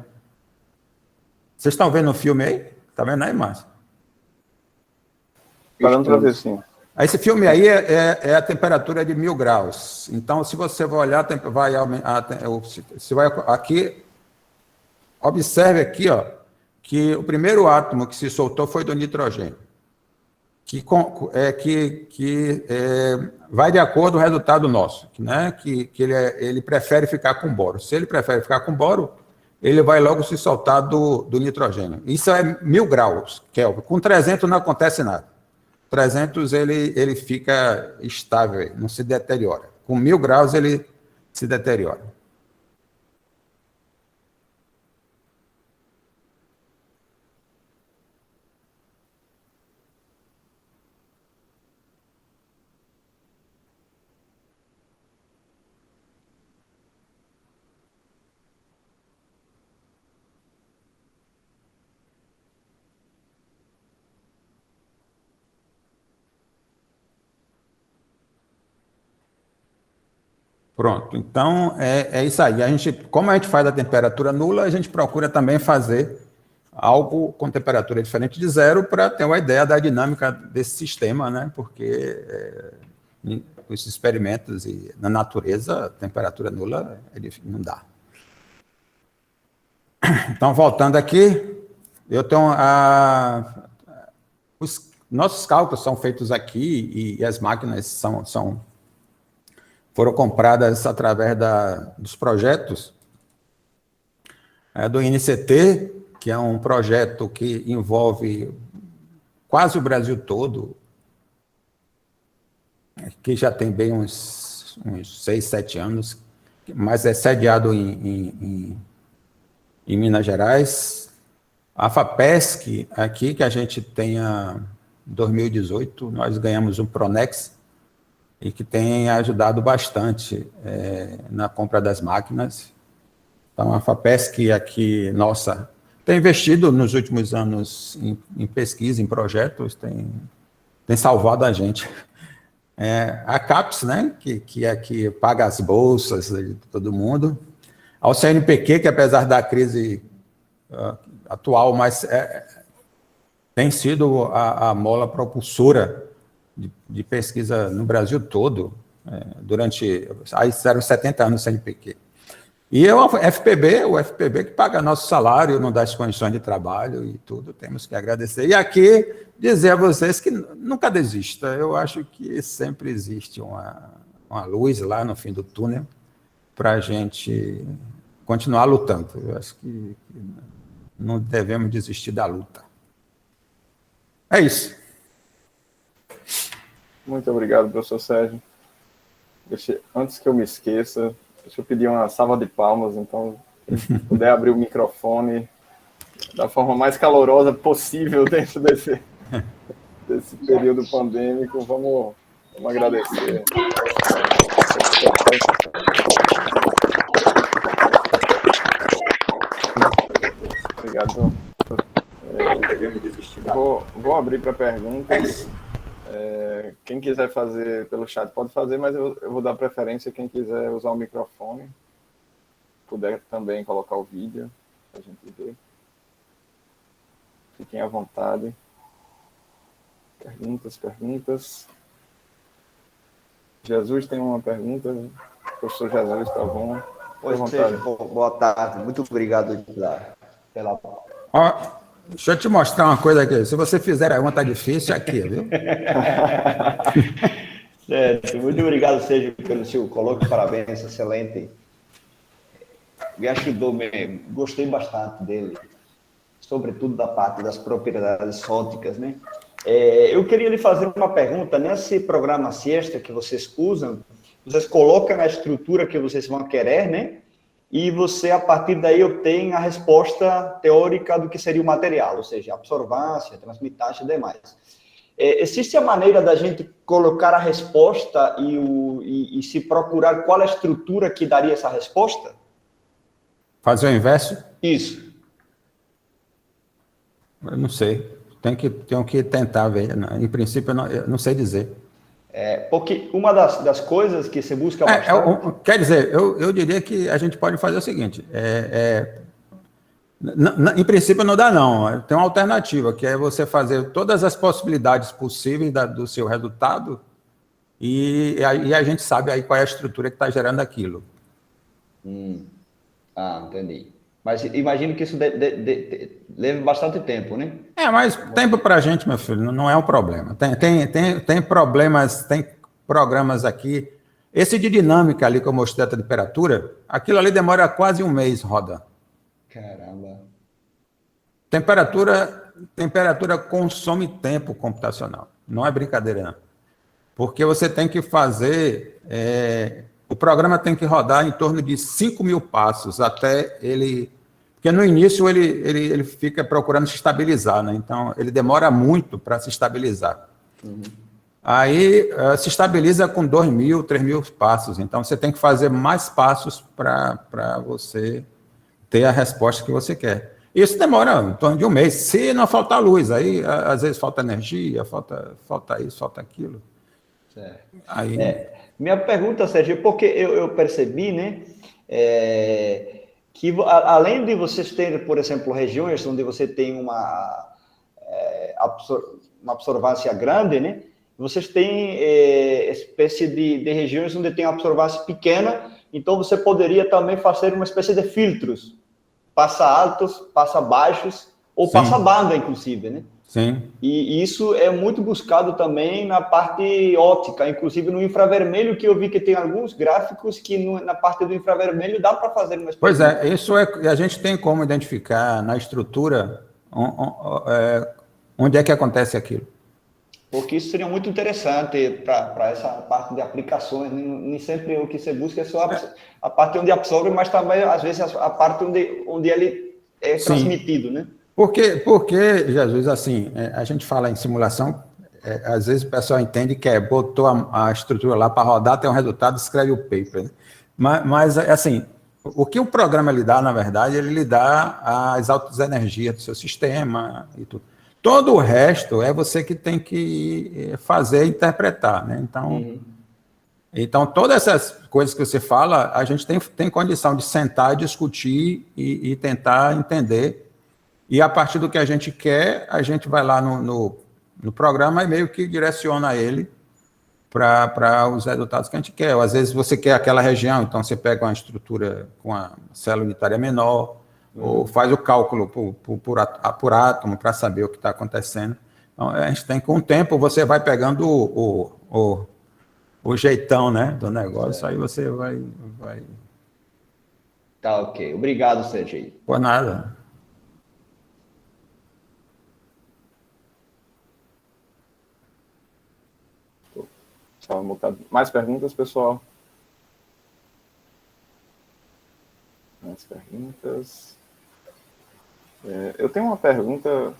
Vocês estão vendo o filme aí? Está vendo aí, Márcio?
Falando para ver, sim.
Esse filme aí é a temperatura de 1000 graus. Então, se você vai olhar, você vai aqui, observe aqui, ó, que o primeiro átomo que se soltou foi do nitrogênio, que vai de acordo com o resultado nosso, né? Que ele prefere ficar com boro. Se ele prefere ficar com boro, ele vai logo se soltar do nitrogênio. Isso é 1000 graus, Kelvin. Com 300 não acontece nada. 300 ele fica estável, não se deteriora. Com 1000 graus ele se deteriora. Pronto, então é isso aí. Como a gente faz a temperatura nula, a gente procura também fazer algo com temperatura diferente de zero para ter uma ideia da dinâmica desse sistema, né? Porque os experimentos na natureza, temperatura nula, não dá. Então, voltando aqui, eu tenho os nossos cálculos são feitos aqui e as máquinas foram compradas através dos projetos do INCT, que é um projeto que envolve quase o Brasil todo, que já tem bem uns 6, 7 anos, mas é sediado em Minas Gerais. A FAPESC, aqui que a gente tenha, em 2018, nós ganhamos um Pronex, e que tem ajudado bastante na compra das máquinas. Então, a FAPESC aqui, nossa, tem investido nos últimos anos em pesquisa, em projetos, tem salvado a gente. A CAPES, né, que é que paga as bolsas de todo mundo. Ao CNPq, que apesar da crise atual, mas tem sido a mola propulsora de pesquisa no Brasil todo, aí fizeram 70 anos no CNPq. E o FPB que paga nosso salário, não dá as condições de trabalho e tudo, temos que agradecer. E aqui, dizer a vocês que nunca desista, eu acho que sempre existe uma luz lá no fim do túnel para a gente continuar lutando. Eu acho que não devemos desistir da luta. É isso.
Muito obrigado, professor Sérgio. Antes que eu me esqueça, deixa eu pedir uma salva de palmas, então, se puder abrir o microfone da forma mais calorosa possível dentro desse período pandêmico, vamos agradecer. Obrigado. Vou abrir para perguntas. Quem quiser fazer pelo chat pode fazer, mas eu vou dar preferência a quem quiser usar o microfone. Puder também colocar o vídeo para a gente ver. Fiquem à vontade. Perguntas. Jesus tem uma pergunta. Professor Jesus, tá bom?
Oi, Sérgio, boa tarde. Muito obrigado pela...
Deixa eu te mostrar uma coisa aqui. Se você fizer a pergunta difícil, aqui, viu?
Certo. Muito obrigado, Sérgio, pelo seu colóquio. Parabéns, excelente. Me ajudou, gostei bastante dele, sobretudo da parte das propriedades óticas, né? Eu queria lhe fazer uma pergunta. Nesse programa Siesta que vocês usam, vocês colocam a estrutura que vocês vão querer, né? E você, a partir daí, obtém a resposta teórica do que seria o material, ou seja, absorvância, transmitância e demais. Existe a maneira da gente colocar a resposta e se procurar qual a estrutura que daria essa resposta?
Fazer o inverso?
Isso.
Eu não sei. Tenho que tentar ver. Em princípio, eu não sei dizer.
Porque uma das coisas que se busca bastante...
Quer dizer, eu diria que a gente pode fazer o seguinte, em princípio não dá não, tem uma alternativa, que é você fazer todas as possibilidades possíveis do seu resultado e a gente sabe aí qual é a estrutura que está gerando aquilo.
Entendi. Mas imagino que isso leve bastante tempo, né?
Mas tempo para a gente, meu filho, não é um problema. Tem problemas, tem programas aqui. Esse de dinâmica ali que eu mostrei da temperatura, aquilo ali demora quase um mês roda.
Caramba.
Temperatura consome tempo computacional. Não é brincadeira, não. Porque você tem que fazer... o programa tem que rodar em torno de 5.000 passos até ele... Porque no início ele fica procurando se estabilizar, né? Então ele demora muito para se estabilizar. Aí se estabiliza com 2.000, 3.000 passos. Então você tem que fazer mais passos para você ter a resposta que você quer. Isso demora em torno de um mês, se não faltar luz. Aí às vezes falta energia, falta isso, falta aquilo.
Certo.
Aí...
Minha pergunta, Sérgio, porque eu percebi, né, que além de vocês terem, por exemplo, regiões onde você tem uma absorvância grande, né, vocês têm espécie de regiões onde tem absorvância pequena, então você poderia também fazer uma espécie de filtros, passa altos, passa baixos, ou
Sim.
passa banda, inclusive, né?
Sim.
E isso é muito buscado também na parte óptica, inclusive no infravermelho, que eu vi que tem alguns gráficos que na parte do infravermelho dá para fazer uma espécie.
Pois isso a gente tem como identificar na estrutura onde é que acontece aquilo.
Porque isso seria muito interessante para essa parte de aplicações. Nem sempre o que você busca é só a parte onde absorve, mas também, às vezes, a parte onde ele é transmitido, né?
Porque, Jesus, assim, a gente fala em simulação, às vezes o pessoal entende que botou a estrutura lá para rodar, tem um resultado, escreve o paper, né? Mas, assim, o que o programa lhe dá, na verdade, ele lhe dá as altas energias do seu sistema e tudo. Todo o resto é você que tem que fazer, interpretar, né? Então, todas essas coisas que você fala, a gente tem condição de sentar, discutir e tentar entender. E a partir do que a gente quer, a gente vai lá no programa e meio que direciona ele para os resultados que a gente quer. Ou, às vezes você quer aquela região, então você pega uma estrutura com a célula unitária menor, ou faz o cálculo por átomo para saber o que está acontecendo. Então, a gente tem, com o tempo, você vai pegando o jeitão, né, do negócio, aí você vai...
Tá, ok. Obrigado, Sergei.
Por nada.
Mais perguntas, pessoal? Mais perguntas? Eu tenho uma pergunta,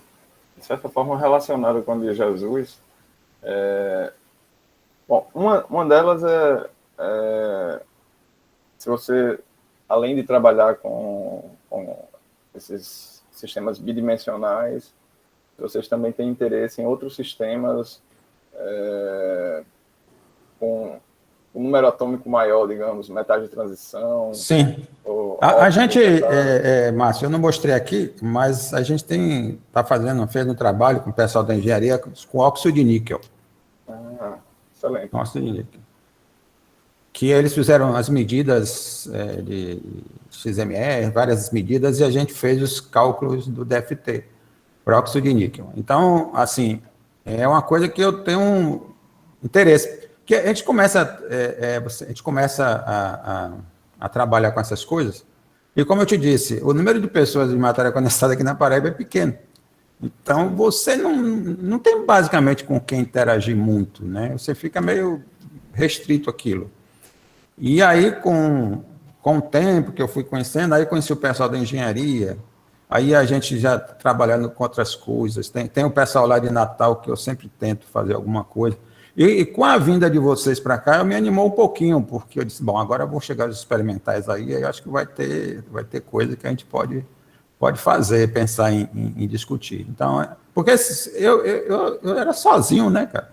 de certa forma, relacionada com a de Jesus. Bom, uma delas se você, além de trabalhar com esses sistemas bidimensionais, vocês também têm interesse em outros sistemas com um número atômico maior, digamos, metais de transição.
Sim. A gente, Márcio, eu não mostrei aqui, mas a gente fez um trabalho com o pessoal da engenharia com óxido de níquel.
Excelente.
Óxido de níquel. Que eles fizeram as medidas de XMR, várias medidas, e a gente fez os cálculos do DFT, para óxido de níquel. Então, assim, é uma coisa que eu tenho um interesse. Que a gente começa a trabalhar com essas coisas, e como eu te disse, o número de pessoas de matéria condensada aqui na Paraíba é pequeno. Então, você não tem basicamente com quem interagir muito, né? Você fica meio restrito àquilo. E aí, com o tempo que eu fui conhecendo, aí conheci o pessoal da engenharia, aí a gente já trabalhando com outras coisas, tem o pessoal lá de Natal que eu sempre tento fazer alguma coisa. E com a vinda de vocês para cá, eu me animou um pouquinho, porque eu disse, bom, agora vão chegar os experimentais aí eu acho que vai ter coisa que a gente pode fazer, pensar em discutir. Então, porque eu era sozinho, né, cara?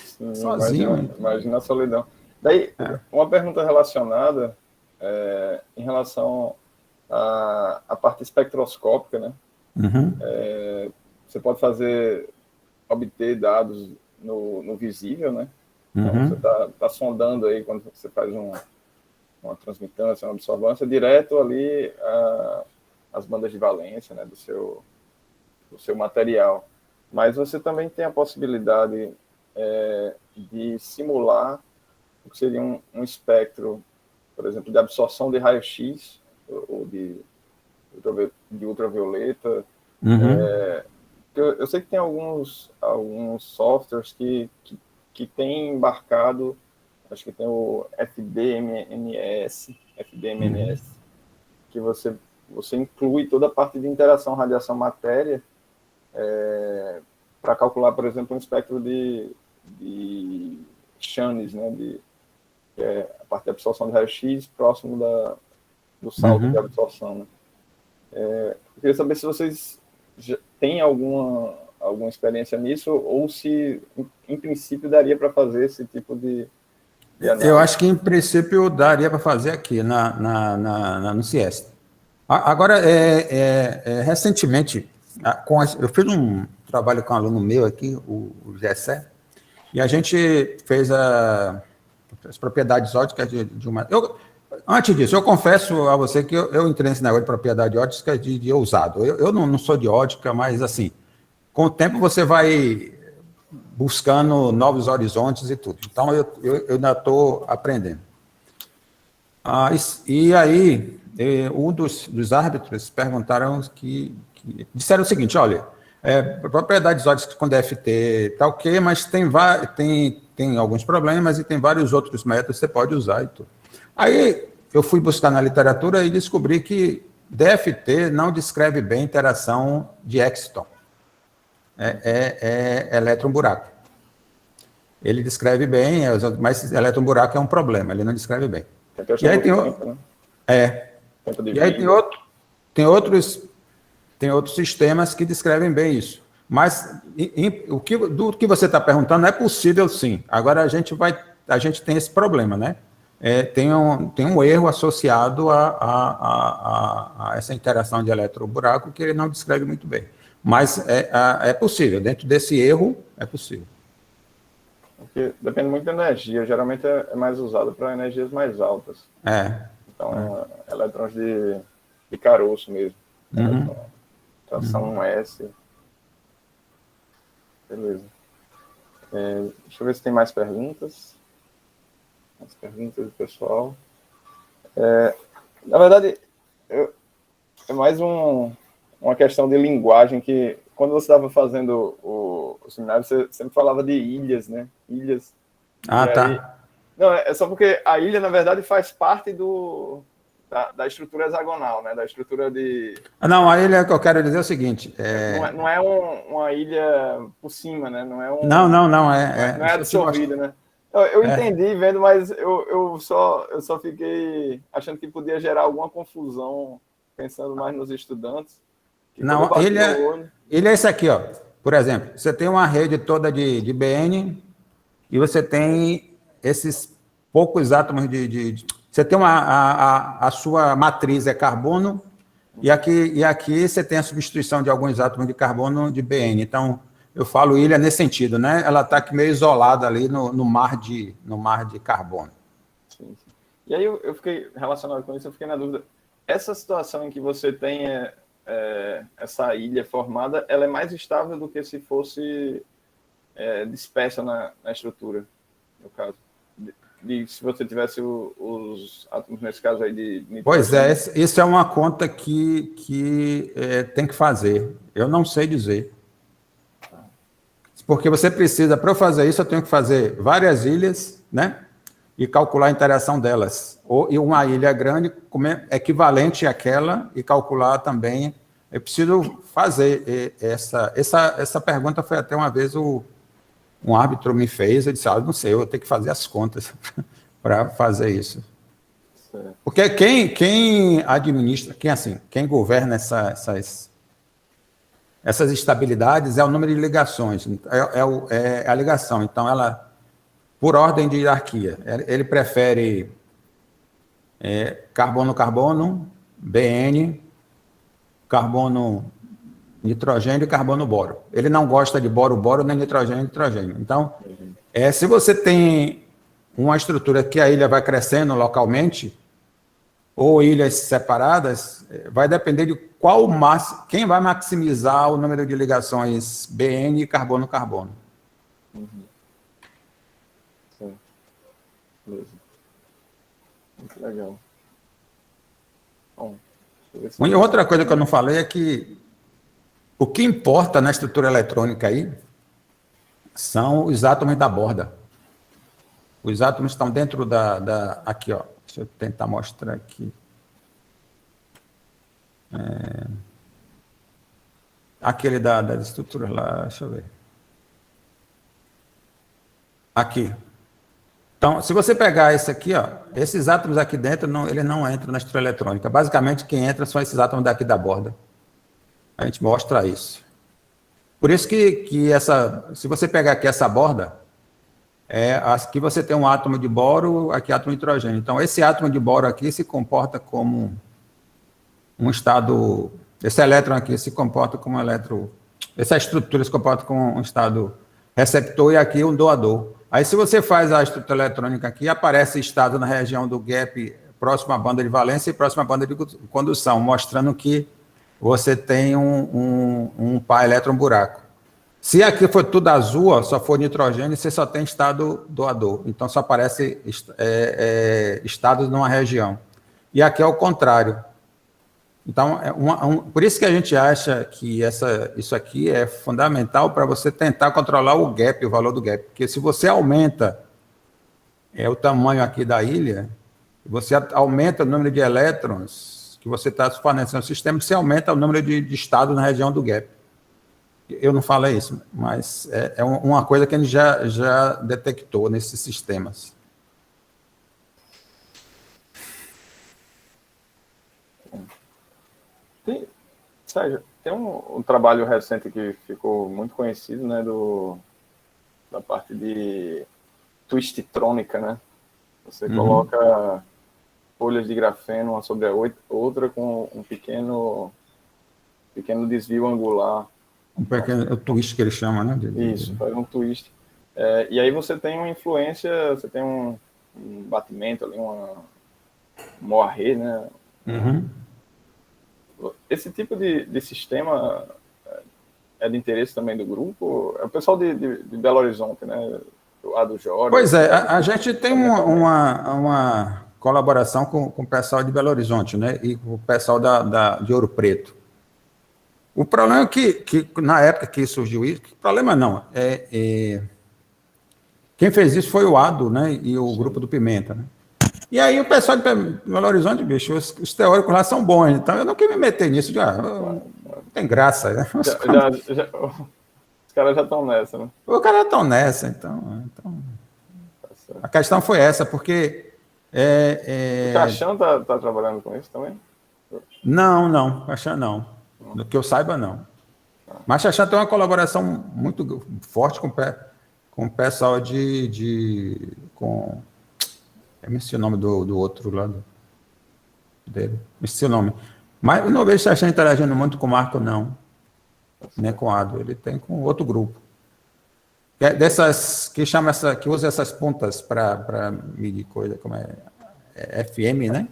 Sim,
sozinho.
Imagina a solidão. Daí, uma pergunta relacionada em relação à parte espectroscópica, né?
Uhum.
Você pode obter dados no visível, né? Então,
Uhum.
você está sondando aí, quando você faz uma transmitância, uma absorvância, direto ali as bandas de valência, né, do seu material. Mas você também tem a possibilidade de simular o que seria um espectro, por exemplo, de absorção de raio-x ou de ultravioleta.
Uhum.
Eu sei que tem alguns softwares que têm embarcado, acho que tem o FDMNS, que você inclui toda a parte de interação radiação-matéria para calcular, por exemplo, um espectro de Channes, né, que é a parte de absorção de raio-x próximo do salto de absorção. Né? Eu queria saber se vocês têm alguma experiência nisso, ou se, em princípio, daria para fazer esse tipo de análise.
Eu acho que, em princípio, daria para fazer aqui no CIEST. Agora, recentemente, eu fiz um trabalho com um aluno meu aqui, o Gessé, e a gente fez as propriedades óticas de uma... Antes disso, eu confesso a você que eu entrei nesse negócio de propriedade ótica de usado. Eu não sou de ótica, mas, assim, com o tempo você vai buscando novos horizontes e tudo. Então, eu ainda estou aprendendo. E aí, um dos árbitros perguntaram disseram o seguinte, olha, propriedades óticas com DFT está ok, mas tem alguns problemas e tem vários outros métodos que você pode usar e tudo. Aí eu fui buscar na literatura e descobri que DFT não descreve bem interação de Exciton. É elétron-buraco. Ele descreve bem, mas elétron-buraco é um problema, ele não descreve bem. E aí tem outro, e aí tem outros sistemas que descrevem bem isso. Mas do que você está perguntando é possível, sim. Agora a gente tem esse problema, né? Tem um erro associado a essa interação de elétron-buraco que ele não descreve muito bem. Mas é possível, dentro desse erro, é possível.
Porque depende muito da energia, geralmente é mais usado para energias mais altas. Então, elétrons de caroço mesmo.
Uhum.
Tração 1S. Beleza. Deixa eu ver se tem mais perguntas. Mais perguntas do pessoal. Na verdade, é mais uma questão de linguagem que, quando você estava fazendo o seminário, você sempre falava de ilhas, né? Ilhas.
Tá.
Aí, não, é só porque a ilha, na verdade, faz parte da estrutura hexagonal, né? Da estrutura de...
Não, a ilha que eu quero dizer é o seguinte...
Não é uma ilha por cima, né? Não é
Não.
Não é absorvida, né? Eu entendi vendo, mas eu só fiquei achando que podia gerar alguma confusão, pensando mais nos estudantes.
Não, ele é esse aqui, ó. Por exemplo, você tem uma rede toda de BN e você tem esses poucos átomos você tem a sua matriz é carbono e aqui você tem a substituição de alguns átomos de carbono de BN. Então, eu falo ilha nesse sentido, né? Ela está aqui meio isolada ali no mar de carbono.
Sim. E aí eu fiquei, relacionado com isso, eu fiquei na dúvida. Essa situação em que você tem essa ilha formada, ela é mais estável do que se fosse dispersa na estrutura, no caso. Se você tivesse os átomos, nesse caso aí, de nitrogênio.
Pois isso é uma conta que tem que fazer. Eu não sei dizer. Porque você precisa, para eu fazer isso, eu tenho que fazer várias ilhas, né? E calcular a interação delas. E uma ilha grande equivalente àquela e calcular também. Eu preciso fazer essa pergunta. Foi até uma vez um árbitro me fez, eu disse, não sei, eu vou ter que fazer as contas para fazer isso. Certo. Porque quem administra, quem governa essas estabilidades é o número de ligações, é a ligação. Então, ela, por ordem de hierarquia, ele prefere carbono-carbono, BN, carbono-nitrogênio e carbono-boro. Ele não gosta de boro-boro nem nitrogênio-nitrogênio. Então, se você tem uma estrutura que a ilha vai crescendo localmente, ou ilhas separadas, vai depender de quem vai maximizar o número de ligações BN e carbono-carbono.
Sim. Beleza. Muito legal. Bom,
outra coisa que eu não falei é que o que importa na estrutura eletrônica aí são os átomos da borda. Os átomos estão dentro aqui, ó. Deixa eu tentar mostrar aqui. Aquele das estruturas lá, deixa eu ver. Aqui. Então, se você pegar esse aqui, ó, esses átomos aqui dentro, eles não entram na estrutura eletrônica. Basicamente, quem entra são esses átomos daqui da borda. A gente mostra isso. Por isso que se você pegar aqui essa borda, aqui você tem um átomo de boro, aqui átomo de nitrogênio. Então, esse átomo de boro aqui se comporta como um estado... Esse elétron aqui se comporta como um elétron... Essa estrutura se comporta como um estado receptor e aqui um doador. Aí, se você faz a estrutura eletrônica aqui, aparece estado na região do gap, próximo à banda de valência e próximo à banda de condução, mostrando que você tem um par elétron-buraco. Se aqui for tudo azul, ó, só for nitrogênio, você só tem estado doador. Então, só aparece estados numa região. E aqui é o contrário. Então, por isso que a gente acha que isso aqui é fundamental para você tentar controlar o gap, o valor do gap. Porque se você aumenta o tamanho aqui da ilha, você aumenta o número de elétrons, que você está fornecendo o sistema, você aumenta o número de estados na região do gap. Eu não falei isso, mas é uma coisa que a gente já detectou nesses sistemas.
Sérgio, tem um trabalho recente que ficou muito conhecido, né, da parte de twistitrônica, né? Você coloca folhas de grafeno uma sobre a outra com um pequeno desvio angular.
Um pequeno twist que ele chama, né?
Isso, faz um twist. E aí você tem uma influência, você tem um batimento ali, um moarré, né?
Uhum.
Esse tipo de sistema é de interesse também do grupo? É o pessoal de Belo Horizonte, né? A do Jorge.
Pois é, a gente tem uma colaboração com o pessoal de Belo Horizonte, né? E com o pessoal de Ouro Preto. O problema é que na época que surgiu isso, problema não, quem fez isso foi o Ado, né? E o grupo do Pimenta, né? E aí o pessoal de Belo Horizonte, bicho, os teóricos lá são bons, então eu não queria me meter nisso, não tem graça, né?
Os caras já estão nessa, né?
Os caras estão nessa, então a questão foi essa, porque...
O Caixão está trabalhando com isso também?
Não, Caixão não. Do que eu saiba, não. Mas Caixão tem uma colaboração muito forte com o pessoal eu me esqueci o nome do outro lado dele. Me esqueci o nome. Mas eu não vejo Caixão interagindo muito com o Marco, não. Nem com o Ado. Ele tem com outro grupo. Que usa essas pontas para medir coisa, como é FM, né?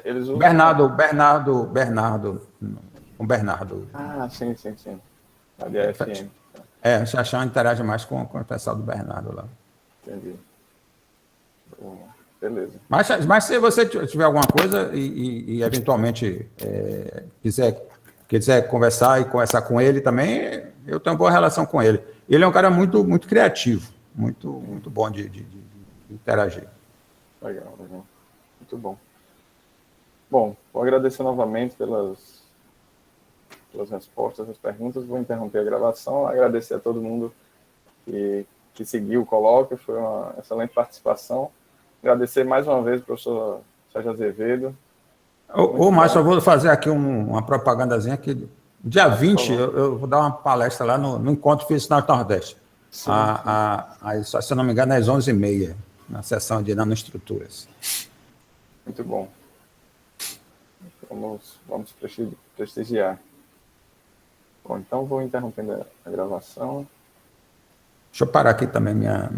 Eles usam...
Bernardo.
Ah, sim. A de FM.
O Xaxão interage mais com o pessoal do Bernardo lá.
Entendi. Beleza.
Mas se você tiver alguma coisa e eventualmente quiser conversar com ele também, eu tenho uma boa relação com ele. Ele é um cara muito, muito criativo, muito bom de interagir.
Legal. Muito bom. Bom, vou agradecer novamente pelas respostas às perguntas. Vou interromper a gravação. Agradecer a todo mundo que seguiu o colóquio. Foi uma excelente participação. Agradecer mais uma vez ao professor Sérgio Azevedo.
Márcio, eu vou fazer aqui uma propagandazinha que dia 20 eu vou dar uma palestra lá no Encontro Fiscal Nordeste. Se eu não me engano, às 11h30, na sessão de nanoestruturas.
Muito bom. Vamos prestigiar. Bom, então vou interrompendo a gravação.
Deixa eu parar aqui também minha